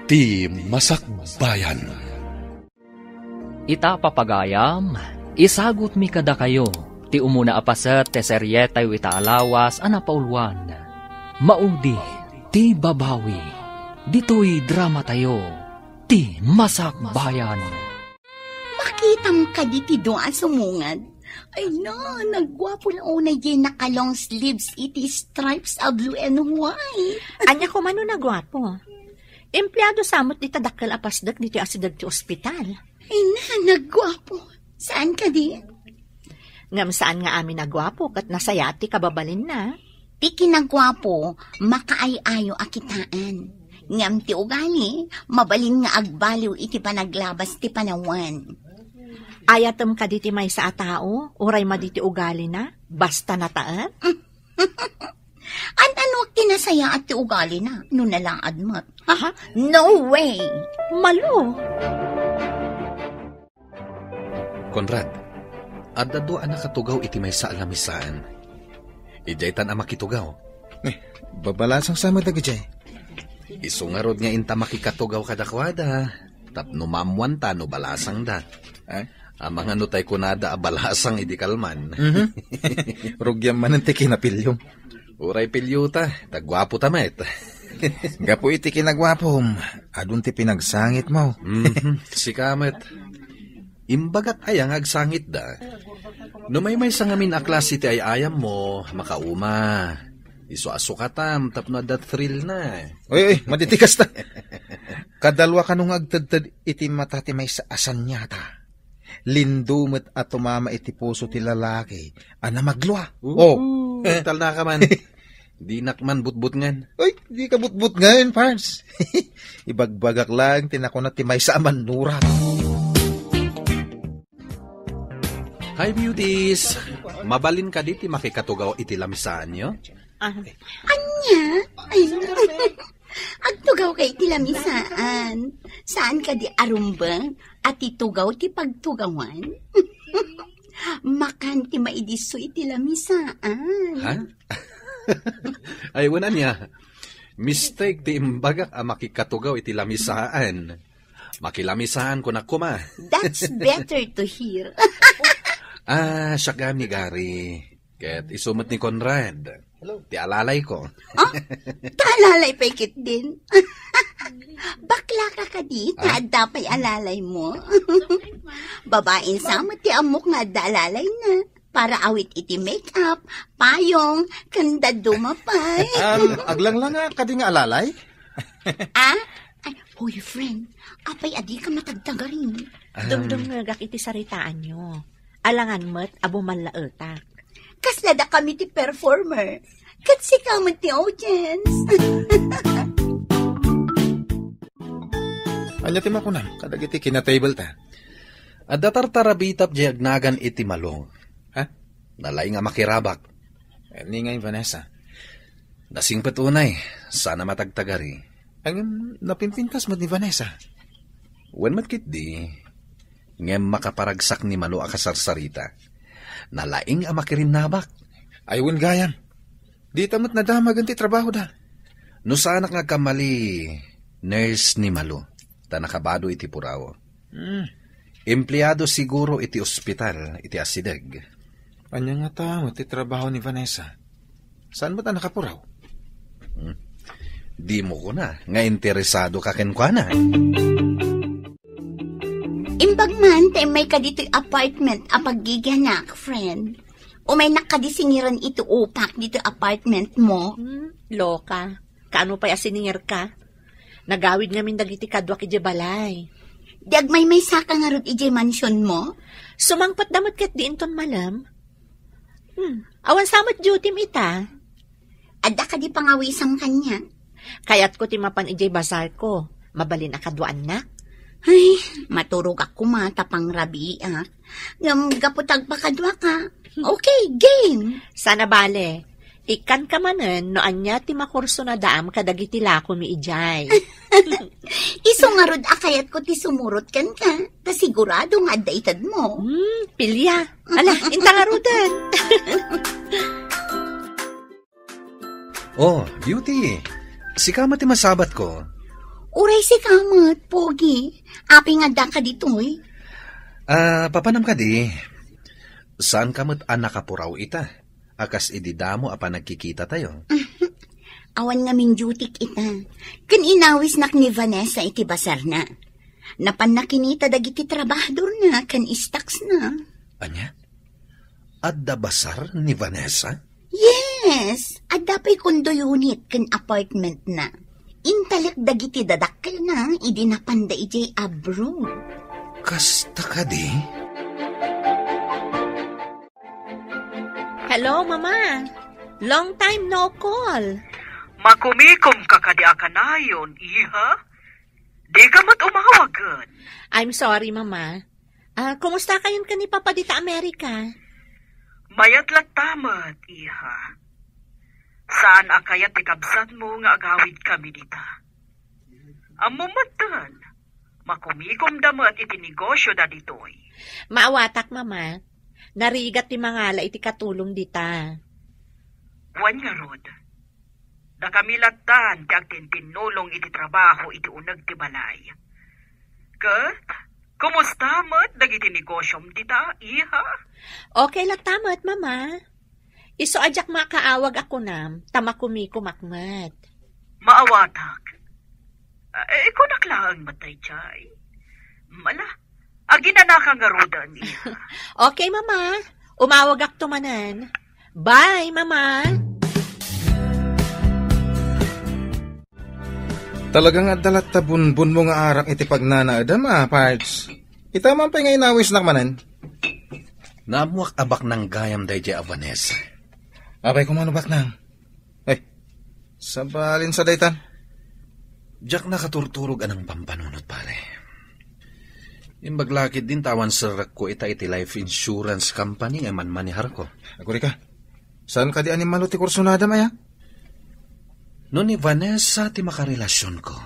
ti Masakbayan. Ita papagayam, isagot mi kada kayo, ti umuna apaset te serye tayo ita alawas anapaulwan. Maudi, ti babawi, dito'y drama tayo, ti Masakbayan. Makitam ka di ti doon sumungad. Ay na, nagwapo na unay din naka long sleeves iti stripes of blue and white. Anya ko man nagwapo. Empleyado samot di tadakkel apasdak dito asidag ti ospital. Ay na, nagwapo. Saan ka di? Ngam saan nga amin nagwapo kat nasayati kababalin na. Ti kinagwapo, makaayayo akitaan. Ngam ti ugali, mabalin nga agbaliw iti panaglabas ti panawan. Ayatem ka diti may sa atao, uray maditi ugali na, basta nataan? Ano tinasaya at ti ugali na, no nalaad mo't. Aha, no way! Malo! Conrad, adadua nakatugaw iti may sa alamisaan. Ijaytan ang makitugaw. Babalasang sama dagajay. Isungarod nga inta makikatugaw kadakwada. Tapno mamuan ta no balasang da. Amang ano tay kunada abalasang idikalman. Rugyam man ang tiki na pilyong. Uray pilyuta, tagwapo tamet. Gapo iti kinagwapom, adun ti pinagsangit mo. Si kamet. Imbagat ayang agsangit da. No may sangamin aklas iti ay ayam mo, makauma. Isu-asukatam, tapno da thrill na. Oy, matitikas ta. Kadalwa ka nung agtadtad iti matati may sa asan nyata. Lindumit at tumama iti puso ti lalaki. Ana maglwa. Tal na ka man. Di nakman butbut ngan. Uy, di ka butbut ngan, Pars. Ibagbagak lang, tinako na ti may sa amanurat. Hi, beauties. Mabalin ka diti makikatugaw iti lamisaan nyo? Anya? Ay, agtugaw kay iti lamisaan. Saan ka di arumbang at itugaw ti pagtugawan? Makan ti maidiso iti lamisaan. Ha? Ay, wala niya. Mistake ti imbagak a makikatugaw iti lamisaan. Makilamisaan ko na kuma. That's better to hear. Siyagam ni Gary. Ket isumot ni Conrad. Ti alalay ko. Alalay pa ikit din. Bakla ka di, dapat alalay mo. Babaeng samot ti amok nga alalay na. Para awit iti make-up, payong, kanda dumapay. Aglang lang nga, kadi nga alalay. Ay, boyfriend, apay adi ka matagtaga rin. Dumdum nga iti saritaan nyo. Alangan mo't abo manlaetak. Kaslada kami ti performer. Katsi ka mo ti audience. Anya ti makunam, kadag iti kinatable ta. Adatartarabitap jayagnagan iti malong. Nalay nga makirabak. Ni nga Vanessa. Nasing patunay, sana matagtagari. Ang napimpintas mo ni Vanessa. Wen matkit di, ngem makaparagsak ni Malo akasarsarita. Nalaing ang makirinabak. Aywan gayam. Di tamot na damag ti trabaho da. No sana nga kamali, nurse ni Malo. Ta nakabado iti purawo. Empleyado siguro iti ospital, iti asideg. Anya nga tamo ti trabaho ni Vanessa. Saan mo ta nakapuraw? Di mo ko na, nga interesado ka kenkwana. Imbag man, tay may kadito'y apartment apaggiganak, friend. O may nakadisingiran ito upak dito apartment mo. Loka, kaano pa yasiningir ka? Nagawid ngamin dagiti kadwa ki balay. Diag may saka nga rod ije mansion mo? Sumangpat damot kat di inton malam. Awan samot duty ita. Adda ka di pangawisang kanya. Kayat ko timapan ijay bazar ko. Mabalin akadwaan na. Ay, maturog ako mata pang rabiak. Ngam gaputag pa kadwa ka. Okay, game. Sana bale. Ikan ka manen no anya ti makurso na daam kadagiti lako mi ijay. Iso nga rod akayat ko ti sumurot kan ka. Ta sigurado nga adda itad mo. Pilya. Ala, inta nga rodan. Oh, beauty. Si kama ti masabat ko. Uray si kamot, pogi. Api nga da ka ditoy. Papanam ka di. Saan kamot nakapuraw ita? Akas ididamo apa nagkikita tayo. Awan nga min duty ita. Kan inawis nak ni Vanessa iti basar na. Napan nakinita dagiti trabahador na kan istaks na. Anya? Adda basar ni Vanessa? Yes! Adda pa'y condo unit kan apartment na. Intalek dagiti dadakkel na idinapanda ijay abroad. Kasta ka di? Hello, Mama. Long time no call. Makumikom ka kadi akanayon, iha? Di ka mat umawagan. I'm sorry, Mama. Kumusta kayon ka ni Papa dita Amerika? Mayat latamat, iha. Saan akayat ikabsat mo nga agawid kami dita? Amumatan, makumikom damat iti negosyo da ditoy. Maawatak, Mama. Narigat ti mangala iti katulong dita. Wan nga rod. Da kami latan ti agtintinulong iti trabaho iti unag ti balay. Kat, kumusta mat dagiti negosyom dita, iha? Okay lang tamat, Mama. Iso ajak makaawag ako nam, tamakumiko makmat. Maawatak. Ikaw naklaan matay, chay. Mala, aginanaka nga rodan, iha. Okay, Mama. Umawag ak tumanan. Bye, Mama. Talagang adalat tabunbun mo nga arak iti pagnanaadam, parts. Ita man pa nga inawis nakmanan. Namuak abak ng gayam day a Vanessa. Abay kumano bak nang? Ay, sabalin sa daytan. Diyak nakaturturog anang pampanunot, pare. Imbaglakid din tawan sa ko ita iti life insurance company nga manmanihar ko. Aguri ka, saan ka di animalo ti kursunada maya? No ni Vanessa ti makarelasyon ko.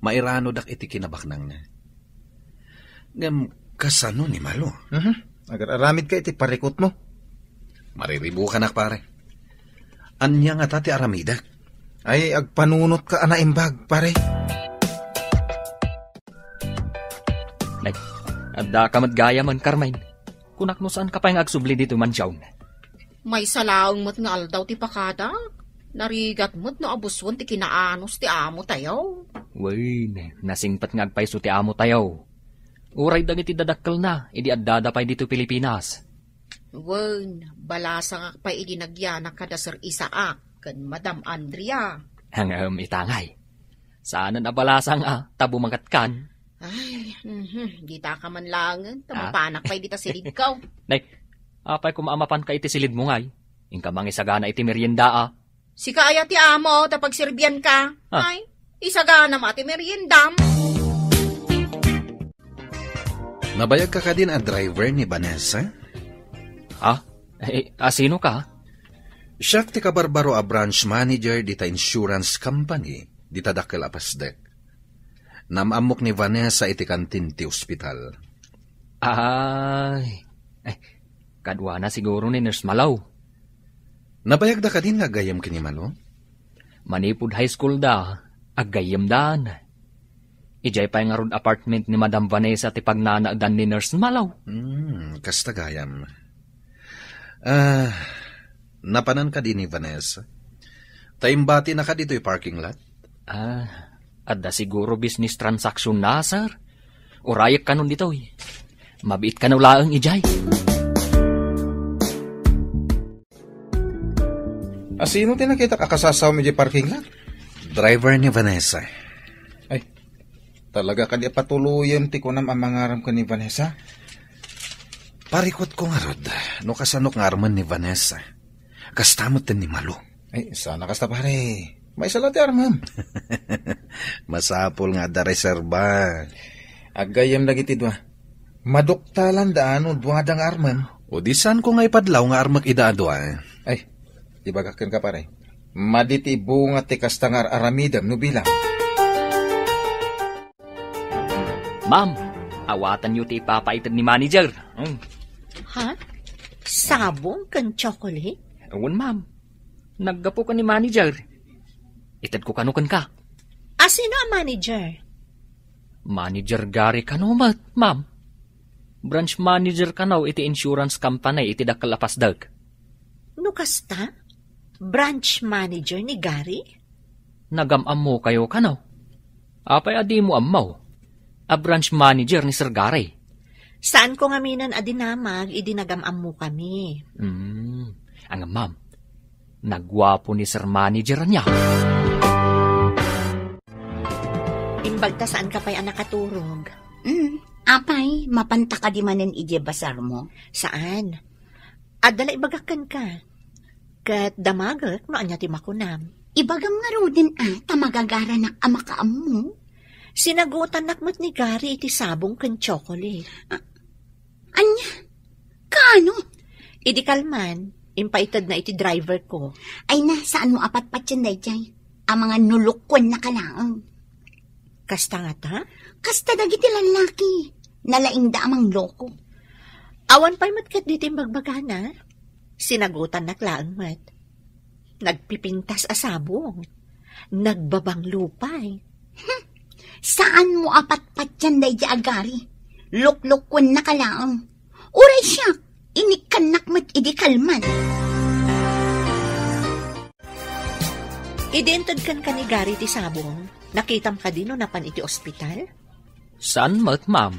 Mairano dak iti kinabaknang na. Ngam kasano ni Malo. Agar aramid ka iti parikot mo. Mariribu ka nak, pare. Anya nga tati aramidak. Ay, agpanunot ka anaimbag, pare. Adda ka matgaya man, Carmine. Kunak no saan ka pa yung agsubli dito man siyaw. May salaong mat nga aldaw ti pakada. Narigat mo't no abuswan ti kinaanos ti amo tayo. Wain, nasingpat nga agpaiso ti amo tayo. Uray dagiti dadakkel na, idi addada pa'y dito Pilipinas. Wen, balasa nga pa idinagyanak kada Sir Isaac, kan Madam Andrea. Hangam itangay. Saan na balasang tabo mangatkan? Ay, di ta ka man langan, tamapanak pa'y dita silid kaw. Nay, apay kumaamapan ka iti silid mo ngay. Ingka mangisagana iti merienda Si kaya ti amo, tapag sirbyan ka. Ay, isagana mati meriendam. Nabayag ka ka din driver ni Vanessa? Sino ka? Siya ti kabarbaro branch manager dita insurance company dita dakkel apasdek. Namamok ni Vanessa iti kantin ti ospital. Kadwa na siguro ni Nurse Malaw. Nabayag da ka din nga gayam kini Malo? Manipud high school da, aggayam daan. Ijay pa nga rod apartment ni Madam Vanessa ti pagnanaadan ni Nurse Malaw. Kasta gayam. Napanan ka din ni Vanessa? Taimbati na ka dito yung parking lot? Adda siguro business transaction na, sir. Urayak ka nun dito Mabiit ka na ulaang ijay. Sino tinakita kakasasaw mo di parking lot? Driver ni Vanessa. Ay, talaga ka di patuluyan ti kunam ang mangaram ka ni Vanessa? Parikot ko nga rod, no kasanok nga arman ni Vanessa. Kastamot din ni Malo. Ay, sana kasta pare. May salat armam. Masapol nga da reserba. Agayam lagi ti dwa. Maduktalan daan o duwadang armam. O di saan ko nga ipadlaw nga armak idaado Ay, ibagakin ka pare. Maditi bunga ti kastangar aramidam no bilang. Ma'am, awatan niyo ti ipapaitad ni manager. Ha? Sabong kan chocolate? Ewan, ma'am. Naggapo ka ni manager. Itad ko kanukan ka. Sino ang manager? Manager Gary kanumat, ma'am. Branch manager kanaw iti insurance company iti dakalapasdag. No kasta? Branch manager ni Gary? Nagamam mo kayo kanaw. Apay adi mo amaw. A branch manager ni Sir Gary. Saan ko nga minan adinamag, idinagamam mo kami. Ang ma'am, nagwapo ni Sir Manager niya. Imbagta saan ka pa'y nakaturog? Apay, mapanta ka di manen ije basar mo. Saan? Adala ibagakan ka. Kat damagat, no anya ti makunam. Ibagam nga ro din tamagagara na amakaam mo. Sinagutan nakmat ni Gary iti sabong kan chocolate. Anya? Kaano? Idi kalman, impaitad na iti driver ko. Ay na, saan mo apat-pat yan, dayjay? Ang mga nulukwan na kalaang. Kasta nga ta? Kasta dagiti lalaki. Nalaing da amang loko. Awan pa'y matkat dito yung bagbagana. Sinagutan na klaang mat. Nagpipintas asabong. Nagbabang lupay. Saan mo apat-pat yan, dayjay agari? Luklukwan na kalaang. Uray siya, inikanak mat idikalman. Identod kan ka ni Gary ti sabong. Nakitam ka din no napan iti ospital? Saan mat, ma'am?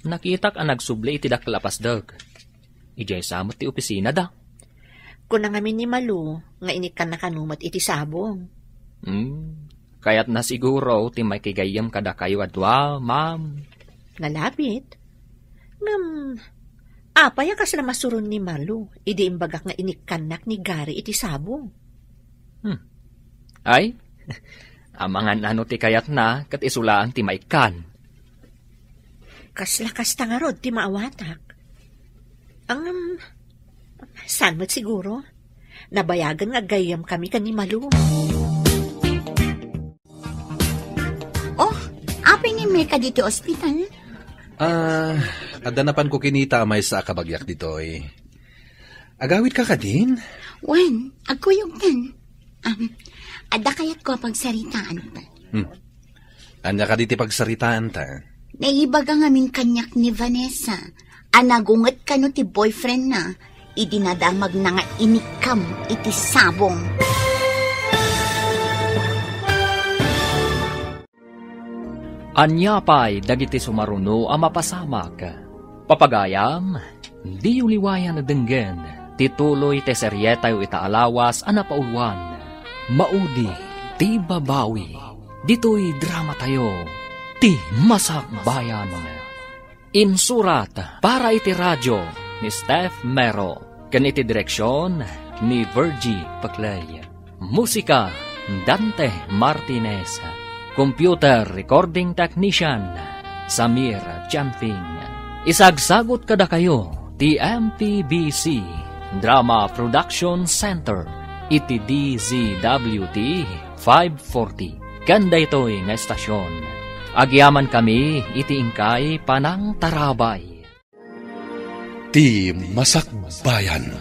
Nakitak ang nagsubli iti dakalapasdag. Ijay samot ti opisina da. Kung nangamin ni Malu, nga inikan na kanumat iti sabong. Kaya't na siguro ti may kigayam kada kayo adwa, ma'am. Nalapit? Apaya kas na masurun ni Malu, idi imbagak nga inikanak ni Gary iti sabong. Ay, amangan ano ti kayat na, kat isulaan ti maikan. Kaslakas tangarod ti maawatak. Saan mat siguro? Nabayagan nga gayam kami kan ni Malu. Oh, apay ni Meka dito ospital? Adanapan ko kinita may sa kabagyak dito eh. Agawit ka ka din? Wen, agkuyog tan. Ada kayat ko pagsaritaan pa. Anya ka diti pagsaritaan ta? Naibaga ngamin kanyak ni Vanessa. Anagunget ka no ti boyfriend na. Idinadamag na nga inikam iti sabong. Anya pa'y dagiti sumaruno ang mapasamak. Papagayam, di uliwayan na denggen, tituloy te seryetayo itaalawas anapaulwan. Maudi, ti babawi, dito'y drama tayo, ti masak bayan. Insurat para iti radyo ni Steph Mero, kan iti direksyon ni Virgie Paclay. Musika, Dante Martinez. Computer Recording Technician, Samir Chanfing. Isagsagot kada kayo, TMPBC, Drama Production Center, iti DZWT 540. Kanda ito'y nga estasyon. Agyaman kami, iti ingkay panang tarabay. Ti Masakbayan.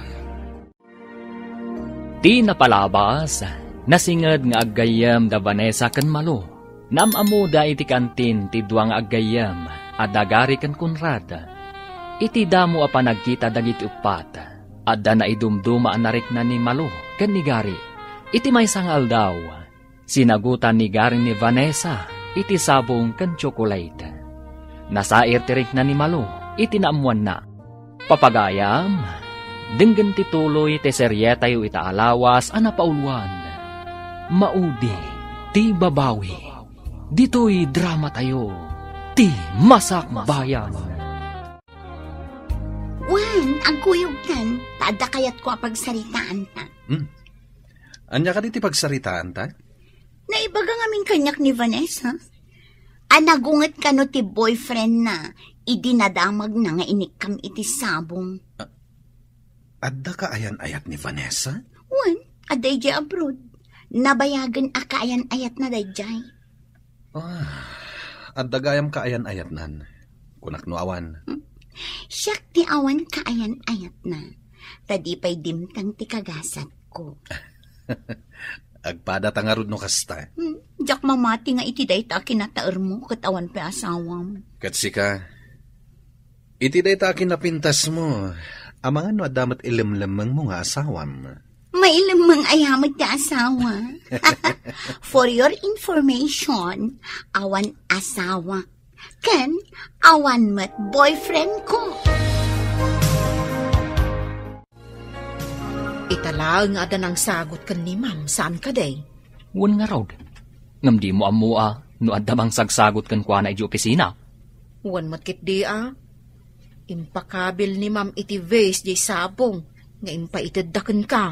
Ti napalabas, nasingad nga aggayam da Vanessa kan Malu. Namamuda iti kantin ti duang aggayam, adagari kan Conrad. Iti damo a panagkita dagiti upat, adda na idumduma anarik na ni Malu kan ni Gary. Iti may sangal daw, sinagutan ni Gary ni Vanessa, iti sabong kan chocolate. Nasair tirik na ni Malu, iti naamuan na. Papagayam, dinggan tituloy te seryetayo itaalawas anapaulwan. Maudi, ti babawi. Dito'y drama tayo, ti masak bayan. Wan, agkuyog tan. Taada kayat ko pagsaritaan ta. Anya ka diti pagsaritaan ta? Naibaga ngamin kanyak ni Vanessa. Anagunget ka no ti boyfriend na. Idinadamag na nga inikam iti sabong. Adda ka ayan-ayat ni Vanessa? Wan, aday di abroad. Nabayagan akaayan-ayat na dayjay. Adda gayam ka ayan-ayat nan. Kunak no awan. Siyak ti awan kaayan-ayat na. Tadi pa'y dimtang ti kagasat ko. Agpada tangarod no kasta. Jak mamati nga iti dayta kinataer mo katawan pa asawam. Katsika, iti dayta kinapintas mo. Amangan no adamat ilimlamang mo nga asawam. May lamang ayamat ka asawa. For your information, awan asawa. Ken, awan mat boyfriend ko. Itala nga ada nang sagot kan ni ma'am, saan ka day? Wan nga raw. Ngam di mo amua, no adamang sagsagot kan kwa na iji opisina. Wan matkit di Impakabil ni ma'am iti vase di sabong, nga impaitadakan ka.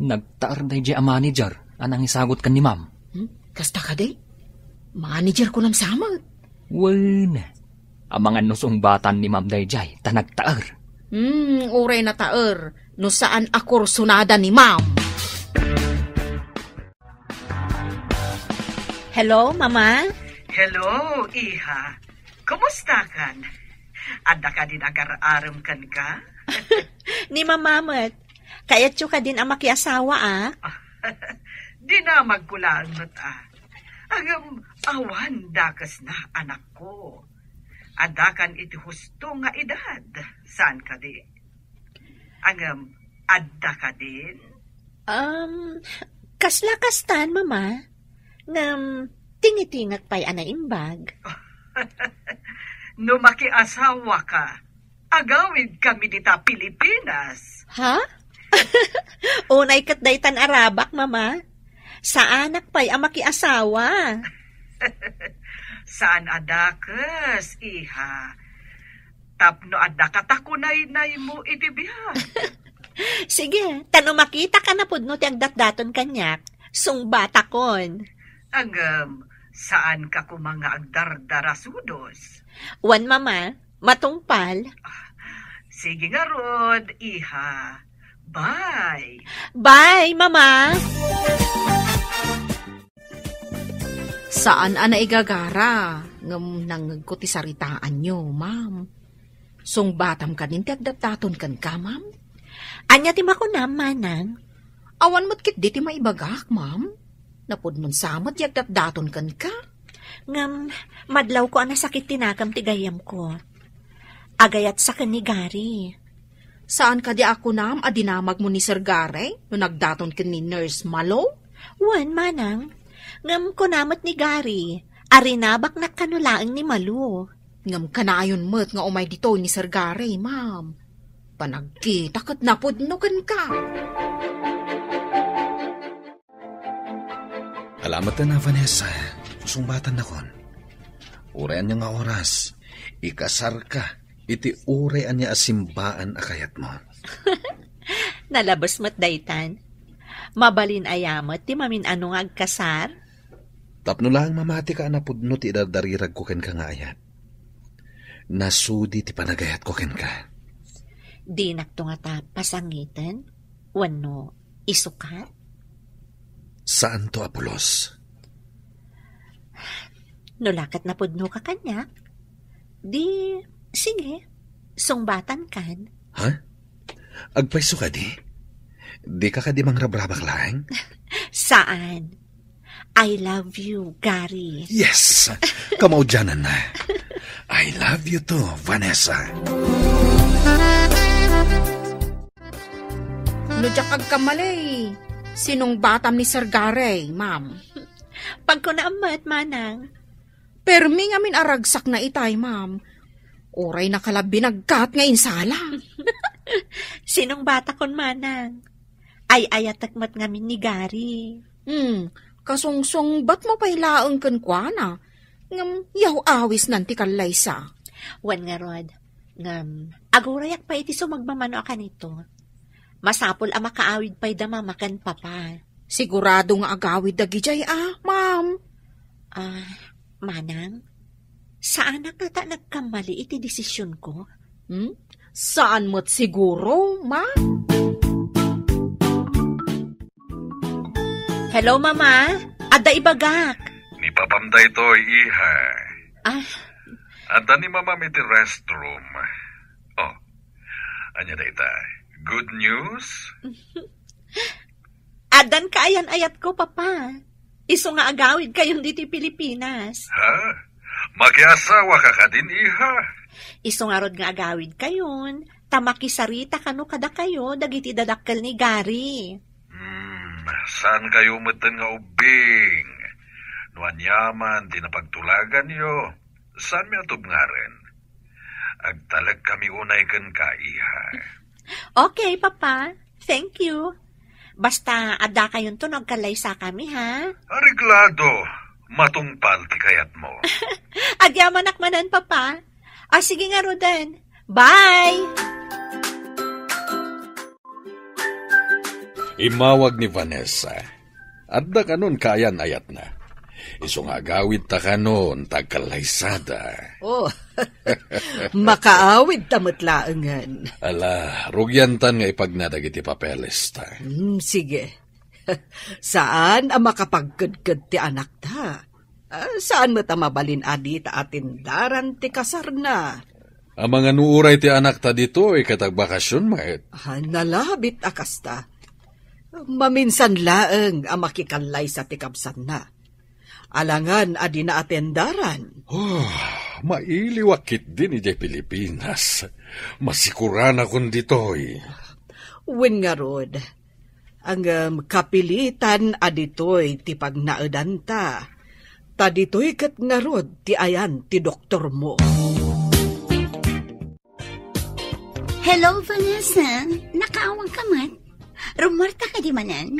Nagtaar na iji a manager, anang isagot kan ni ma'am. Kasta ka day? Manager ko nam samad. Wan, amang anusong batan ni ma'am dayjay, tanagtaar. Uray na taer, no saan akor sunada ni ma'am. Hello, Mama? Hello, Iha. Kumusta kan? Ada ka din agar-aram kan ka? Ni Mamamat. Kayat ka din ang makiasawa, Di na magkulaan mo't Agam awan dakas na anak ko. Adakan iti husto nga edad. Saan ka di? Agam adda ka din? Kasla-kastan, Mama. Ngam, tingitingat pa'y anaimbag. No makiasawa ka, agawid kami dita Pilipinas. Ha? Unay kat daytan Arabak, Mama. Sa anak pa'y ang makiasawa. Saan adakas, Iha? Tapno adda katakunay-nay mo itibiyag. Sige, tano makita ka na pud no ti agdatdaton kanyak. Sungbata kon. Saan ka kumanga agdardarasudos? Wan, Mama, matungpal. Sige nga, Rod, Iha. Bye! Bye, Mama! Saan ana igagara? Ngam nangagkuti saritaan nyo, ma'am. Song batam ka din ti agdataton kan ka, ma'am? Anya ti makunam, Manang? Awan mo't kit di ti maibagak, ma'am. Napod nun samot ti agdataton kan ka. Ngam, madlaw ko ang nasakit tinakam ti gayam ko. Agayat sa kanigari. Saan ka di ako nam adinamag mo ni Sir Gary no nagdaton ka ni Nurse Malo? Wan, Manang. Ngam ko namat ni Gary. Arinabak na kanulaang ni Malu. Ngam kanayon mo't nga umay dito ni Sir Gary, ma'am. Panagkita kat napod no kan ka. Alamat na, Vanessa. Sumbatan na kon. Urayan niya nga oras. Ikasar ka. Iti urayan niya asimbaan akayat mo. Nalabas mo't daytan. Mabalin ayamat ti mamin ano nga agkasar. Tapno lang mamati ka na pudno ti dardarirag ko ken ka nga ayat. Nasudi ti panagayat ko ken ka. Di nakto nga ta pasangitan. Wano, isukat? Saan to, Apolos? Nulakat na pudno ka kanya. Di, sige, sungbatan kan. Ha? Agpaiso ka di? Di ka ka di mangrabrabak lang? Saan? I love you, Gary. Yes! Kamaudyanan na. I love you too, Vanessa. Nudyak agkamalay. Sinong batam ni Sir Gary, ma'am? Pag ko naamat, Manang. Permi nga min aragsak na itay, ma'am. Oray na kalabi nagkat nga insala. Sinong bata kon, Manang? Ay ayatakmat ngamin ni Gary. Kasungsong ba't mo pailaang kan kwa na? Ngam, yaw awis nanti kalaysa. Wan nga, Rod. Ngam, agurayak pa iti sumagmamano ka nito. Masapol ang makaawid pa'y damamakan papa. Sigurado nga agawid dagijay ma'am. Manang, saan na ta nagkamali iti desisyon ko? Saan mo't siguro, ma? Hello, Mama. Ada ibagak. Ni papamday to, Iha. Ada ni mama iti restroom. Oh, anya da ita. Good news? Adan kaayan ayat ko, papa. Iso nga agawid kayon dito Pilipinas. Ha? Makiasawa ka ka din, iha. Iso nga rod nga agawid kayon. Tamakisarita kano kada kayo, dagiti dadakkel ni Gary. Saan kayo matan nga ubing? Nuan yaman, di napagtulagan yo. Saan mi atub nga rin? Agtalag kami unay kan ka, iha. Okay, papa. Thank you. Basta ada kayon to nagkalaysa kami, ha? Ariglado, matungpal ti kayat mo. Agyaman akmanan, papa. Sige nga, Rodan. Bye! Imawag ni Vanessa. Adda kanon kayan ayat na. Iso nga agawid ta kanon tagkalaysada. Oh, makaawid tamot laengan. Ala, rugyantan nga ipagnadag iti papeles ta. Sige. Saan ang makapagkadkad ti anak ta? Saan mo ta mabalin adi ta atindaran ti kasar na? Ang mga nuuray ti anak ta dito ay katagbakasyon, maet. Nalabit akas ta. Maminsan laeng ang makikalay sa tikabsan na. Alangan adi na atendaran. Oh, mailiwakit din iti Pilipinas. Masikuran akong ditoy. Wen nga rod, ang kapilitan aditoy ti pagnaedan ta. Ta ditoy kat nga rod ti ayan ti doktor mo. Hello, Vanessa. Nakaawang ka man? Rumarta ka di manan?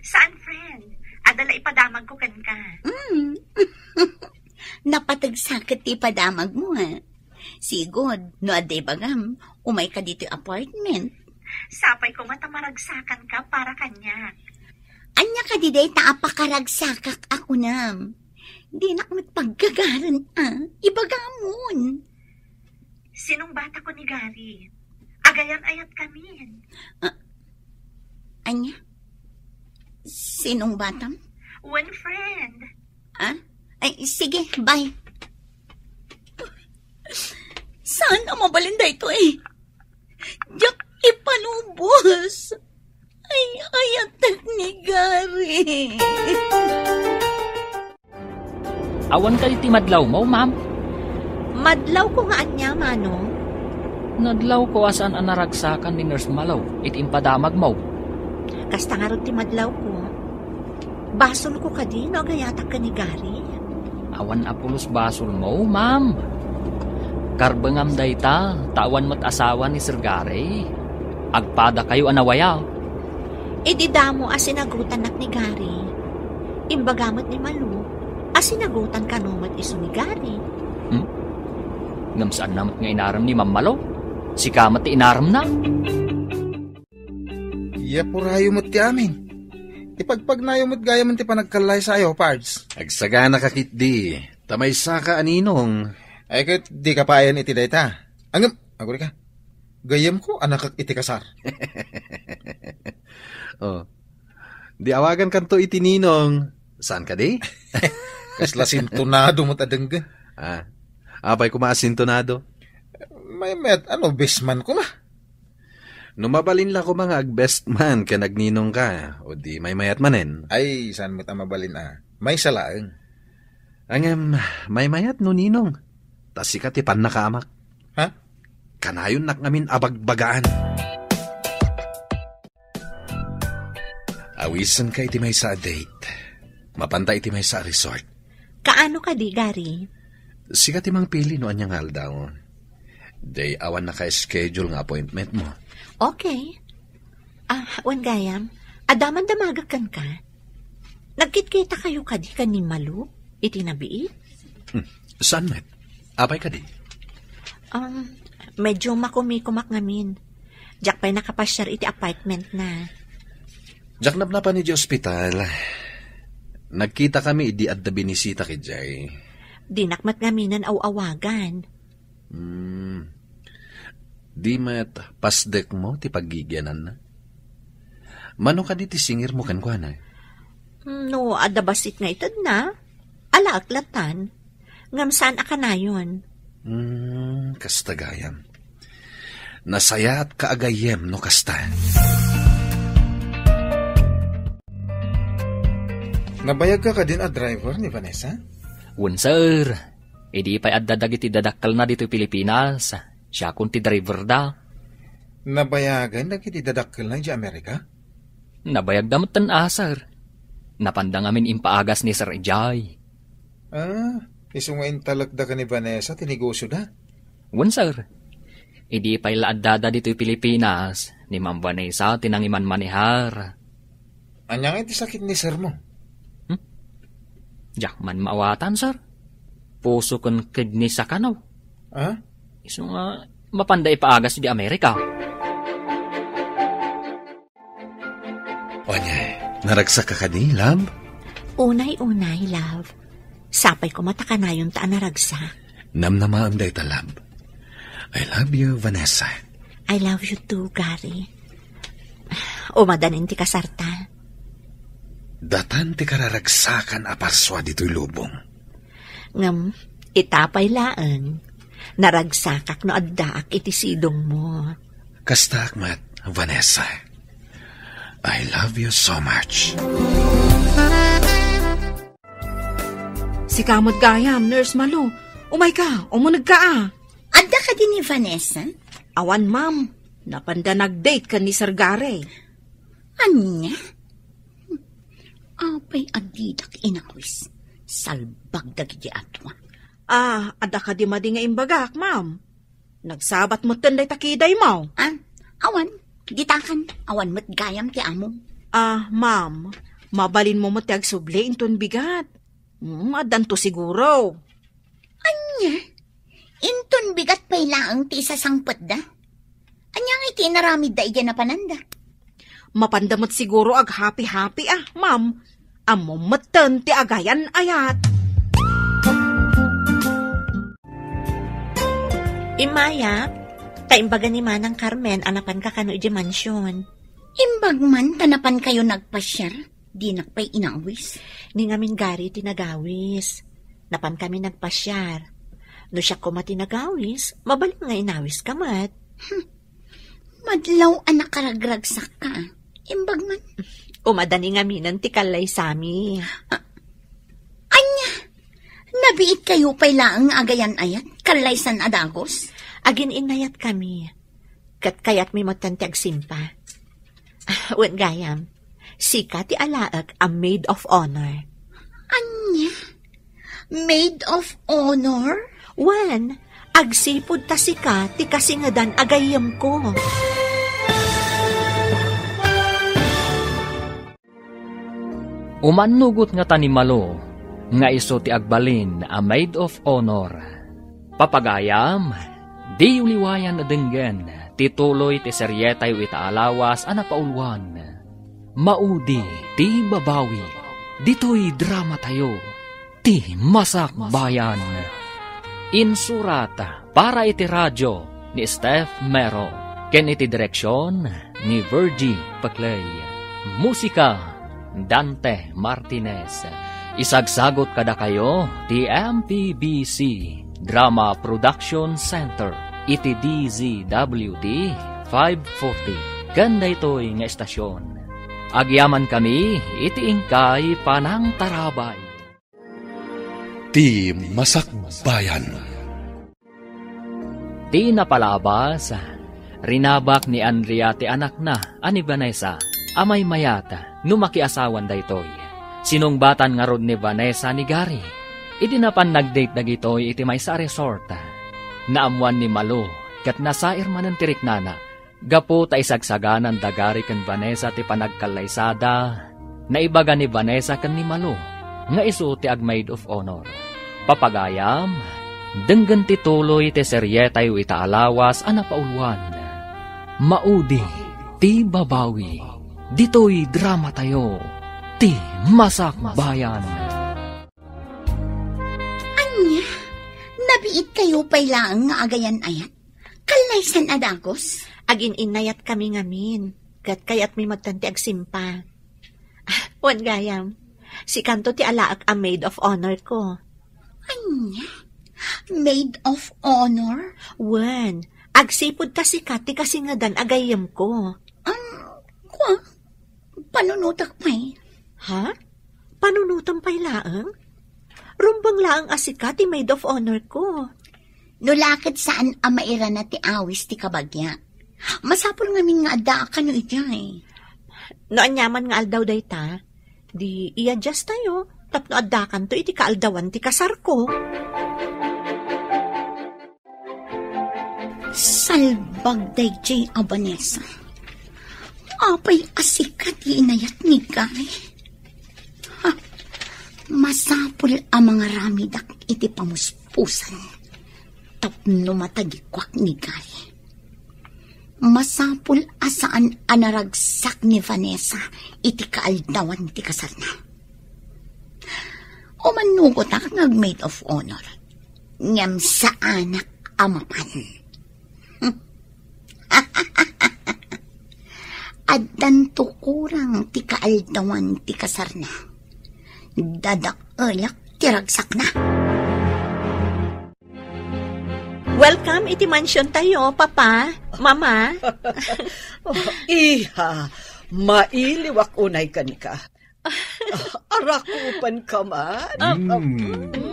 Saan, friend? Adala ipadamag ko kan ka. Napatagsakit ti padamag mo, ha? Sigod, no aday bagam, umay ka dito apartment. Sapay ko matamaragsakan ka para kanya. Anya ka di day taapakaragsak ako nam. Di na ko pagkagaran, ibagamon. Sinong bata ko ni Gary? Agayan ayat kami. Anya? Sinong batam? One friend. Ay, sige, bye. Saan ang mabalinda ito eh? Diyak ipanubos. Ay, ayatag ni Gary. Awan kayo ti madlaw mo, ma'am? Madlaw ko nga anya, Manong. Nadlaw ko asan ang naragsakan ni Nurse Malaw, itimpadamag mo. Kasta nga rin ti madlaw ko. Basol ko ka din, no, gayatak ka ni Gary. Awan apulos basol mo, ma'am. Karbangam dayta, tawan mo't asawa ni Sir Gary. Agpada kayo anawaya. Ididamo asinagutan nak ni Gary. Imbagamot ni Malu, asinagutan ka numat iso ni Gary. Ngamsaan namat nga inaram ni Ma'am Malo? Si kamat ti inaram na. Iya purayo mo't ti amin. Ipagpagnayo mo't gaya man ti panagkalay sayo, Pards. Agsagana ka kitdi. Tamay saka aninong. Ay kat di ka payan iti dayta. Angam, aguri ka. Gayam ko, anak kak iti kasar. Oh. Di awagan kanto iti ninong. Saan ka di? Kasla sintonado mo't adengga. Apay kumasintonado. May met, bestman ko ma. Numabalin la ko mga ag-best man ka nagninong ka. O di may mayat manen. Ay, saan mo't mabalin May salaeng. Angem, may mayat no ninong. Tas sikat ipan nakaamak. Ha? Kanayon nak ngamin abagbagaan. Awisan ka iti may sa date. Mapanta iti may sa resort. Kaano ka di, Gary? Sikat imang pili no anyang haldaw. Day awan naka-schedule nga appointment mo. Okay. Wan gayam, adaman damagakan ka. Nagkitkita kayo kadi ka ni Malu? Itinabii? Saan met? Apay ka di? Medyo makumikumak ngamin. Diyak pa'y nakapasyar iti apartment na. Diyak napnapa ni di ospital. Nagkita kami idi at binisita ki Jay. Dinakmat ngaminan aw-awagan. Di met pasdek mo ti paggigyanan na. Mano ka di ti singir mo kankwana? No, adabasit nga itad na. Ala aklatan. Ngamsaan aka na yun. Kastagayam. Nasaya at kaagayem no kasta. Nabayag ka din a driver ni Vanessa? Wen, sir. Idi pa'y addadag iti dadakkel na dito Pilipinas. Siya kung ti driver da. Nabayagan na kiti dadakkel na di Amerika? Nabayag damutan sir. Napandang amin impaagas ni Sir Ejay. Isungain talagda ka ni Vanessa, tinegosyo da? Wen, sir. Idi pa'y laadada dito Pilipinas. Ni Ma'am Vanessa tinangiman manihar. Anyang iti sakit ni sir mo? Jakman maawatan, sir. Puso kon kidney sa kanaw. Iso nga, mapanda ipaagas di Amerika. Onyay, naragsak ka di, love? Unay, love. Sapay ko matakanayon ta naragsak. Namnamaam day ta, love. I love you, Vanessa. I love you too, Gary. Umadanin ti kasarta. Datan ti kararagsakan aparswa dito'y lubong. Ngam, itapay laan. Naragsakak no addaak iti sidong mo. Kasta akmat, Vanessa. I love you so much. Si kamot gayam, Nurse Malu. Umay ka, umunag ka Adda ka din ni Vanessa? Awan, ma'am. Napanda nag-date ka ni Sir Gary. Anya? Apay adidak inakwis. Salbag dagiti atwa. Ada ka di madi nga imbagak, ma'am. Nagsabat mo tanday takiday mo. Awan, gitakan. Awan mo't gayam ti amo. Ma'am. Mabalin mo mo't agsubli inton bigat. Adan to siguro. Anya? Inton bigat pa'y laang ti isasangpot da? Anyang iti naramid da iya na pananda? Mapandamot siguro ag happy-happy ma'am. Amo matan ti agayan ayat. Imaya, taimbaga ni Manang Carmen anapan ka kano iti mansyon. Imbag man tanapan kayo nagpasyar, di nakpay inawis. Ni ngamin Gary tinagawis. Napan kami nagpasyar. No siya ko matinagawis, mabalik nga inawis ka mat. Madlaw anak karagragsak ka. Imbag man. Umadani nga minan ti kalay sami. Anya, nabiit kayo pa'y laang agayan ayat, kalaysan adagos? Agin inayat kami. Kat kayat mi matantiag simpa. Wen gayam, sika ti alaag a maid of honor. Anya? Maid of honor? Wen, agsipod ta sika ti kasingadan agayam ko. Umanugot nga tanimalo, nga iso ti agbalin a maid of honor. Papagayam, di uliwayan na denggen, tituloy ti seryetay itaalawas anapaulwan. Maudi ti babawi, dito'y drama tayo, ti masak bayan. Insurat para iti radyo ni Steph Mero, ken iti direksyon ni Virgie Paclay. Musika Dante Martinez. Isagsagot kada kayo ti MPBC Drama Production Center iti DZWD 540. Ganda ito'y nga estasyon. Agyaman kami iti ingkay panang tarabay. Ti Masakbayan. Ti napalabas, rinabak ni Andrea ti anak na ani Vanessa. Amay mayata, numakiasawan da itoy. Sinungbatan nga rod ni Vanessa ni Gary. Iti napan nag-date dagitoy iti may sa resort. Naamuan ni Malo, kat nasair man ang tirik nana. Gapo ta isagsaganan da Gary kan Vanessa ti panagkalaysada. Naibaga ni Vanessa kan ni Malo, nga isu ti ag-maid of honor. Papagayam, denggan ti tuloy ti seryetay itaalawas anapaulwan. Maudi, ti babawi. Dito'y drama tayo, ti masak bayan. Anya, nabiit kayo pa'y laang nga agayan ayat? Kalaysan adagos? Agin inayat kami ngamin, kat kayat mi magtanti agsimpa. Wan gayam, si kanto ti alaak a maid of honor ko. Anya, maid of honor? Wan, agsipod ta si Kati kasi nga dan agayam ko. Panunutak pa'y. Ha? Panunutan pa'y laang? Rumbang laang asika ti maid of honor ko. Nulakad saan amaira na ti awis ti kabagya. Masapol ngamin nga adda ka no ijay. Noanyaman nga aldaw day ta, di i-adjust tayo, tapno addakan to iti kaaldawan ti kasar ko. Salbag day jay Abanesa. Apay asika ti inayat ni Gary. Masapol ang mga ramidak iti pamuspusan. Tapno matagikwak ni Gary. Masapul asaan anaragsak ni Vanessa iti kaaldawan ti kasar na. O manugot ak nag-maid of honor. Ngam sa anak amapan. Addan tukurang ti kaaldawan ti kasar na. Dadak-alak ti ragsak na. Welcome iti mansion tayo, Papa, Mama. Iha, mailiwak unay ka ni ka. Arakupan ka man.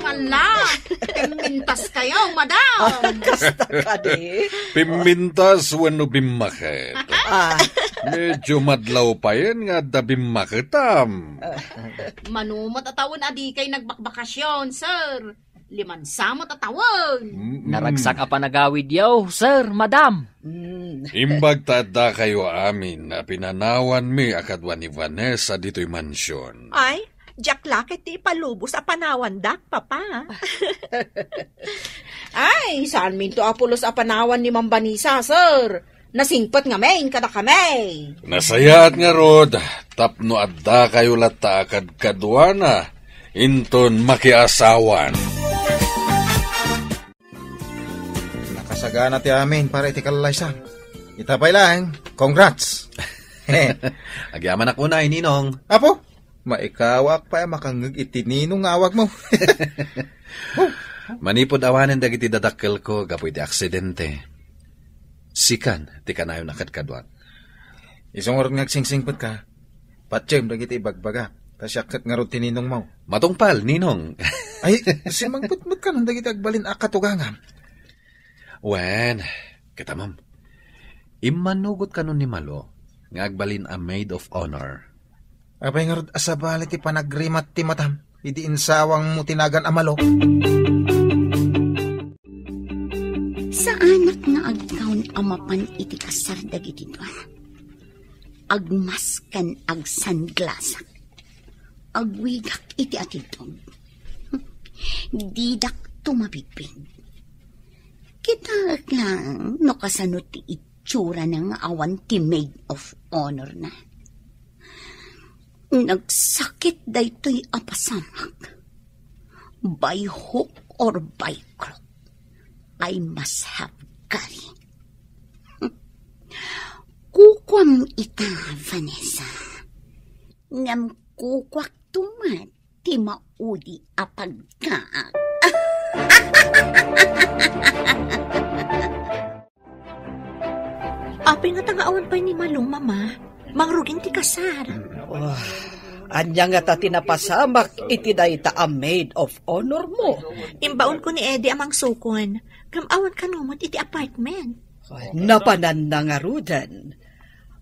Ala, pimintas kayo, madam. Kasta ka di. Pimintas wano bimakit. Medyo madlaw pa yan nga da bimakitam. Manumot atawon adi kay nagbakbakasyon, sir. 5 samot atawon. Naragsak a panagawid yaw, sir, madam. Imbag tada kayo amin na pinanawan mi akadwa ni Vanessa dito'y mansyon. Ay, Jack Lakit ti palubos a panawan dak, Papa. Ay, saan minto apulos apanawan ni Mambanisa, sir? Nasingpat nga main kada kami. Nasayaat nga rod, tapno adda kayo lata akad kadwana, inton makiasawan. Nakasagana ti amin para iti kalaysa. Itapay lang, congrats. Agyaman ako na, Ninong. Apo, maikawak pa makangag iti ninong awag mo. Manipod awanin dagiti dadakkel ko, gapoy ti aksidente. Sikan, ti kanayon akad-kadwan. Isong oras ngagsingsingpot ka, patsyem dagiti ibagbaga, tasyakat nga ron tininong mo. Matungpal, Ninong. Ay, simangputmut ka nung dagiti agbalin akatugangam. Wen, kita ma'am, imanugot ka nun ni Malo, nga agbalin a maid of honor. Abay nga ron asabali ti panagrimat ti matam, idi insawang mo tinagan amalo. Sa anak na agkaon amapan iti kasar dagiti duan. Agmaskan ag sunglassak. Agwigak iti atidog. Didak tumabibig. Kita lang no kasano ti itsura ng awan ti maid of honor na. Nagsakit daytoy apasamak. By hook or by crook, I must have Gary. Kukwam ita, Vanessa. Ngam kukwak tumat ti maudi apagkaak. Apay nga tagaawan pa ni Malong, Mama. Mangrugin ti kasar. Anya nga ta tinapasamak iti dayta a maid of honor mo. Imbaon ko ni Eddie amang sukon. Kamawan ka numot iti apartment. Napanan na nga rudan.